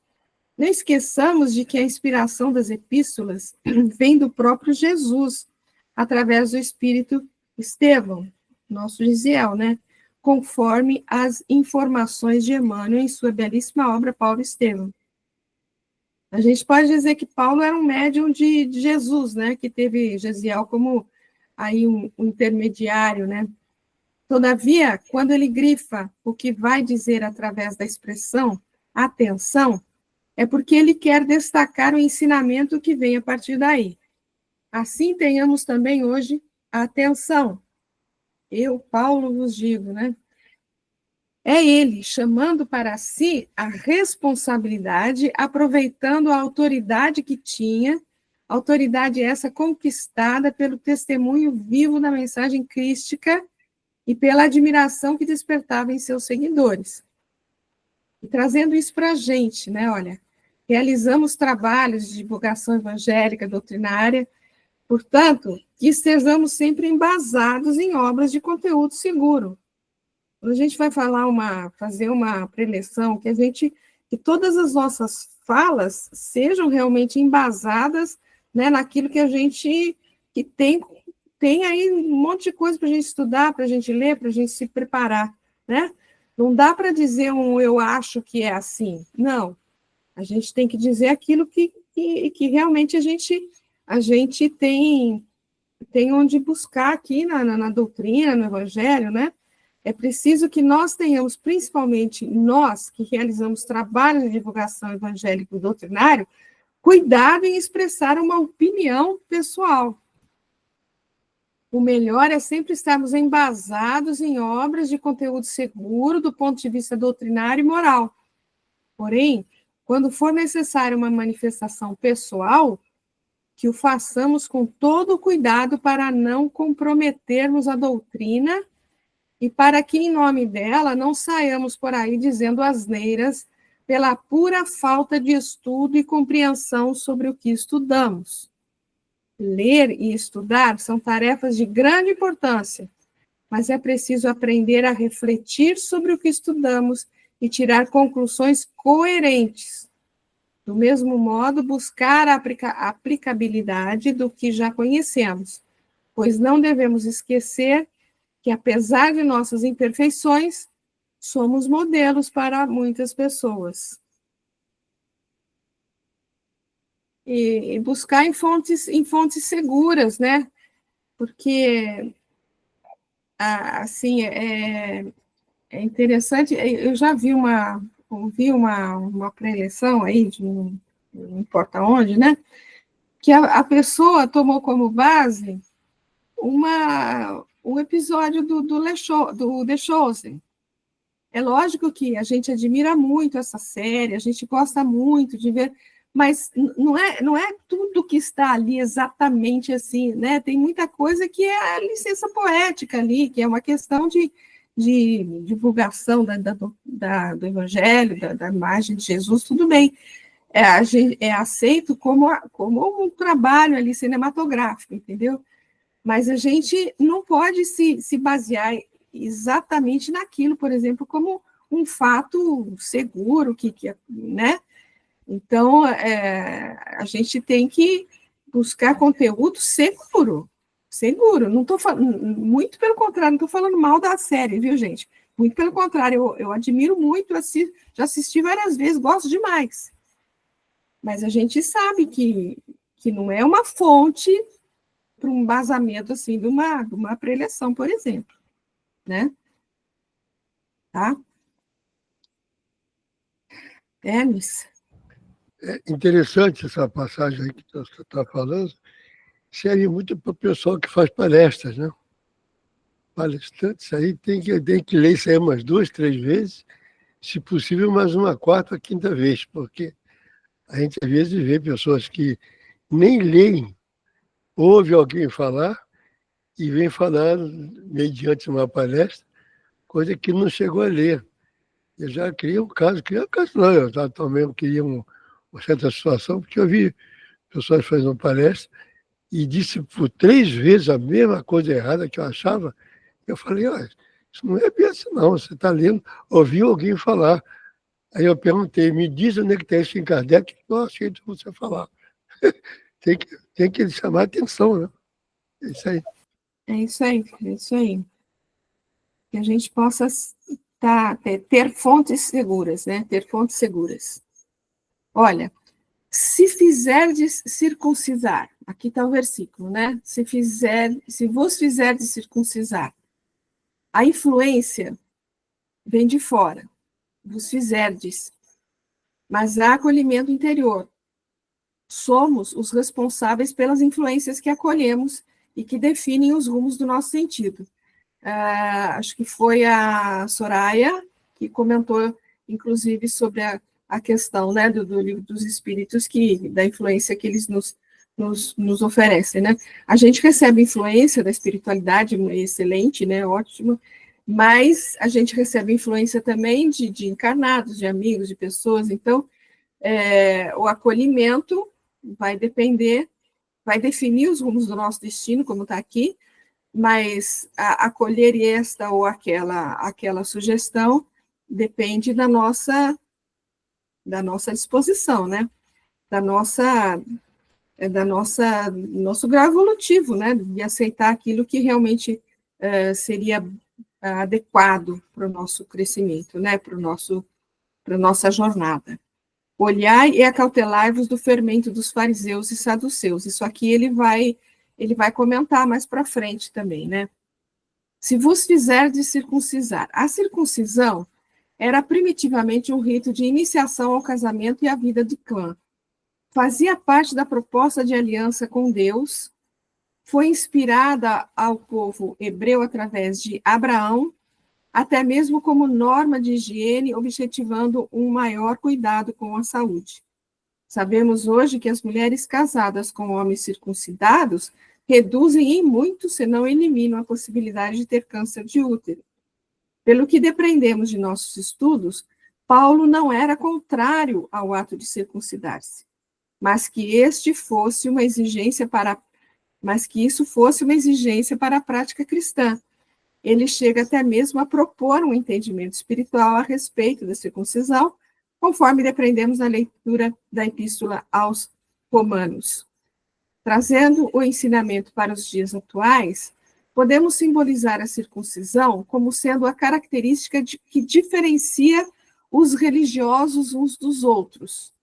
Não esqueçamos de que a inspiração das epístolas vem do próprio Jesus, através do Espírito Estevão, nosso Gisiel, né? Conforme as informações de Emmanuel em sua belíssima obra Paulo e Estevão. A gente pode dizer que Paulo era um médium de Jesus, né? Que teve Gisiel como aí um intermediário, né? Todavia, quando ele grifa o que vai dizer através da expressão atenção, é porque ele quer destacar o ensinamento que vem a partir daí. Assim, tenhamos também hoje a atenção. Eu, Paulo, vos digo, né? É ele chamando para si a responsabilidade, aproveitando a autoridade que tinha, autoridade essa conquistada pelo testemunho vivo da mensagem crística e pela admiração que despertava em seus seguidores. E trazendo isso para a gente, né? Olha, realizamos trabalhos de divulgação evangélica, doutrinária, portanto, que estejamos sempre embasados em obras de conteúdo seguro. Quando a gente vai fazer uma preleção, que todas as nossas falas sejam realmente embasadas, né, naquilo que a gente que tem aí um monte de coisa para a gente estudar, para a gente ler, para a gente se preparar, né? Não dá para dizer eu acho que é assim. Não. A gente tem que dizer aquilo que realmente a gente tem onde buscar aqui na doutrina, no Evangelho, né? É preciso que nós tenhamos, principalmente nós que realizamos trabalhos de divulgação evangélico e doutrinário, cuidado em expressar uma opinião pessoal. O melhor é sempre estarmos embasados em obras de conteúdo seguro do ponto de vista doutrinário e moral. Porém, quando for necessária uma manifestação pessoal, que o façamos com todo o cuidado para não comprometermos a doutrina e para que, em nome dela, não saiamos por aí dizendo asneiras pela pura falta de estudo e compreensão sobre o que estudamos. Ler e estudar são tarefas de grande importância, mas é preciso aprender a refletir sobre o que estudamos e tirar conclusões coerentes. Do mesmo modo, buscar a aplicabilidade do que já conhecemos, pois não devemos esquecer que, apesar de nossas imperfeições, somos modelos para muitas pessoas. E buscar em fontes seguras, né? Porque, assim, é interessante, eu já ouvi uma preleção aí, não importa onde, né? Que a pessoa tomou como base um episódio do The Chosen. É lógico que a gente admira muito essa série, a gente gosta muito de ver, mas não é tudo que está ali exatamente assim, né? Tem muita coisa que é a licença poética ali, que é uma questão de divulgação do Evangelho, da imagem de Jesus, tudo bem. É aceito como um trabalho ali cinematográfico, entendeu? Mas a gente não pode se basear exatamente naquilo, por exemplo, como um fato seguro, né? Então, a gente tem que buscar conteúdo seguro. Não estou falando, muito pelo contrário, não estou falando mal da série, viu, gente? Muito pelo contrário, eu admiro muito, já assisti várias vezes, gosto demais. Mas a gente sabe que não é uma fonte para um embasamento assim, de uma preleção, por exemplo. Né? Tá? Hermes? É interessante essa passagem aí que você está falando, serve muito para o pessoal que faz palestras, né? Palestrantes aí tem que ler isso aí umas 2, 3 vezes, se possível mais uma 4ª, 5ª vez, porque a gente às vezes vê pessoas que nem leem, ouve alguém falar e vem falar mediante uma palestra, coisa que não chegou a ler. Eu já criei um caso não, eu também queria uma certa situação, porque eu vi pessoas fazendo palestra e disse por 3 vezes a mesma coisa errada que eu achava. Eu falei, isso não é bem assim, não. Você está lendo, ouviu alguém falar. Aí eu perguntei, me diz onde é que está isso em Kardec, que eu achei de você falar. Tem que chamar a atenção, né? É isso aí. É isso aí, é isso aí. Que a gente possa ter fontes seguras, né? Ter fontes seguras. Olha, se fizerdes circuncisar, aqui está o versículo, né? Se vos fizerdes circuncisar, a influência vem de fora, vos fizerdes, mas há acolhimento interior. Somos os responsáveis pelas influências que acolhemos e que definem os rumos do nosso sentido. Acho que foi a Soraya que comentou, inclusive, sobre a questão, né, do livro dos espíritos, da influência que eles nos oferecem, né? A gente recebe influência da espiritualidade, excelente, né, ótimo, mas a gente recebe influência também de encarnados, de amigos, de pessoas. Então, o acolhimento vai definir os rumos do nosso destino, como está aqui, mas acolher esta ou aquela sugestão depende da nossa disposição, né? Nosso grau evolutivo, né? De aceitar aquilo que realmente seria adequado para o nosso crescimento, né? Para a nossa jornada. Olhai e acautelai-vos do fermento dos fariseus e saduceus. Isso aqui ele vai comentar mais para frente também, né? Se vos fizerdes circuncisar. A circuncisão era primitivamente um rito de iniciação ao casamento e à vida de clã. Fazia parte da proposta de aliança com Deus, foi inspirada ao povo hebreu através de Abraão, até mesmo como norma de higiene, objetivando um maior cuidado com a saúde. Sabemos hoje que as mulheres casadas com homens circuncidados reduzem em muito, se não eliminam, a possibilidade de ter câncer de útero. Pelo que depreendemos de nossos estudos, Paulo não era contrário ao ato de circuncidar-se, mas que isso fosse uma exigência para a prática cristã. Ele chega até mesmo a propor um entendimento espiritual a respeito da circuncisão, conforme depreendemos na leitura da Epístola aos Romanos. Trazendo o ensinamento para os dias atuais, podemos simbolizar a circuncisão como sendo a característica que diferencia os religiosos uns dos outros.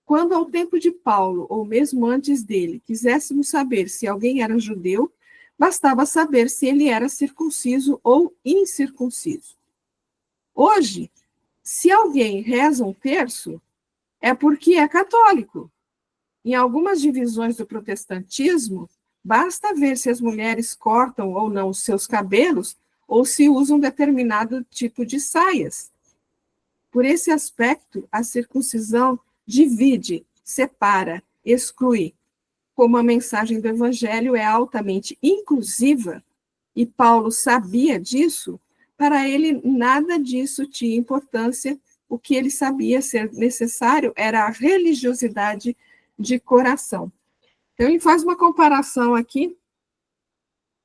Quando, ao tempo de Paulo, ou mesmo antes dele, quiséssemos saber se alguém era judeu, bastava saber se ele era circunciso ou incircunciso. Hoje, se alguém reza um terço, é porque é católico. Em algumas divisões do protestantismo, basta ver se as mulheres cortam ou não os seus cabelos ou se usam determinado tipo de saias. Por esse aspecto, a circuncisão divide, separa, exclui. Como a mensagem do Evangelho é altamente inclusiva, e Paulo sabia disso, para ele nada disso tinha importância. O que ele sabia ser necessário era a religiosidade de coração. Então, ele faz uma comparação aqui.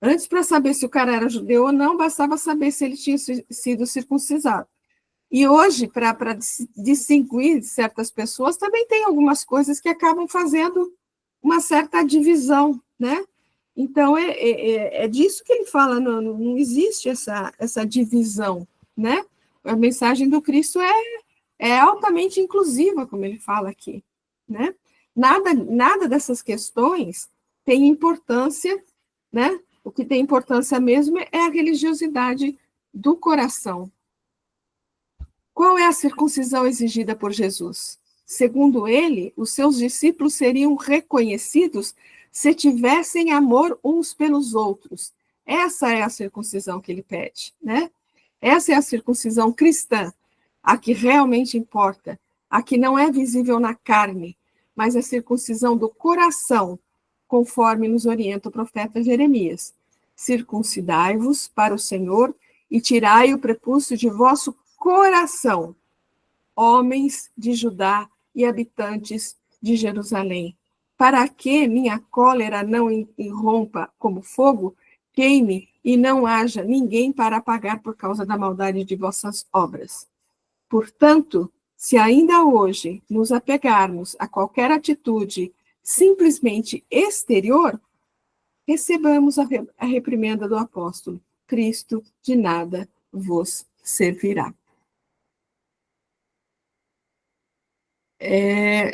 Antes, para saber se o cara era judeu ou não, bastava saber se ele tinha sido circuncisado. E hoje, para distinguir certas pessoas, também tem algumas coisas que acabam fazendo uma certa divisão, né? Então, é disso que ele fala, não existe essa divisão, né? A mensagem do Cristo é altamente inclusiva, como ele fala aqui, né? Nada dessas questões tem importância, né? O que tem importância mesmo é a religiosidade do coração. Qual é a circuncisão exigida por Jesus? Segundo ele, os seus discípulos seriam reconhecidos se tivessem amor uns pelos outros. Essa é a circuncisão que ele pede, né? Essa é a circuncisão cristã, a que realmente importa, a que não é visível na carne, mas a circuncisão do coração, conforme nos orienta o profeta Jeremias. Circuncidai-vos para o Senhor e tirai o prepúcio de vosso coração, homens de Judá e habitantes de Jerusalém, para que minha cólera não irrompa como fogo, queime e não haja ninguém para apagar por causa da maldade de vossas obras. Portanto, Se ainda hoje nos apegarmos a qualquer atitude simplesmente exterior, recebamos a reprimenda do apóstolo: Cristo de nada vos servirá.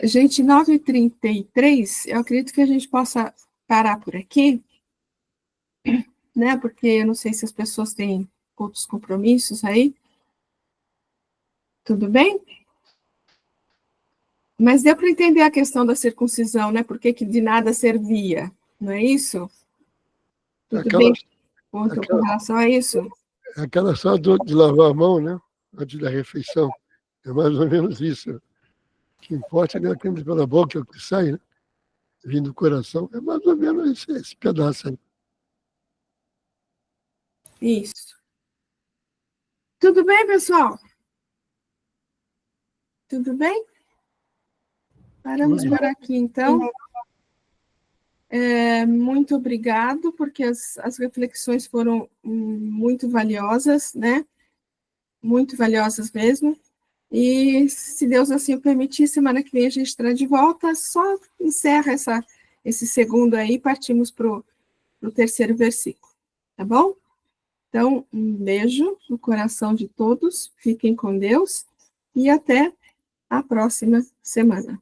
Gente, 9h33, eu acredito que a gente possa parar por aqui, né? Porque eu não sei se as pessoas têm outros compromissos aí. Tudo bem? Mas deu para entender a questão da circuncisão, né? Por que de nada servia, não é isso? Tudo bem com relação a isso? Aquela só de lavar a mão, né? Antes da refeição. É mais ou menos isso. O que importa é o que entra pela boca, é o que sai, né? Vindo do coração. É mais ou menos esse pedaço aí. Isso. Tudo bem, pessoal? Tudo bem? Paramos por aqui, então. Muito obrigado, porque as reflexões foram muito valiosas, né? Muito valiosas mesmo. E, se Deus assim o permitir, semana que vem a gente estará de volta. Só encerra esse segundo aí e partimos para o terceiro versículo. Tá bom? Então, um beijo no coração de todos. Fiquem com Deus e até a próxima semana.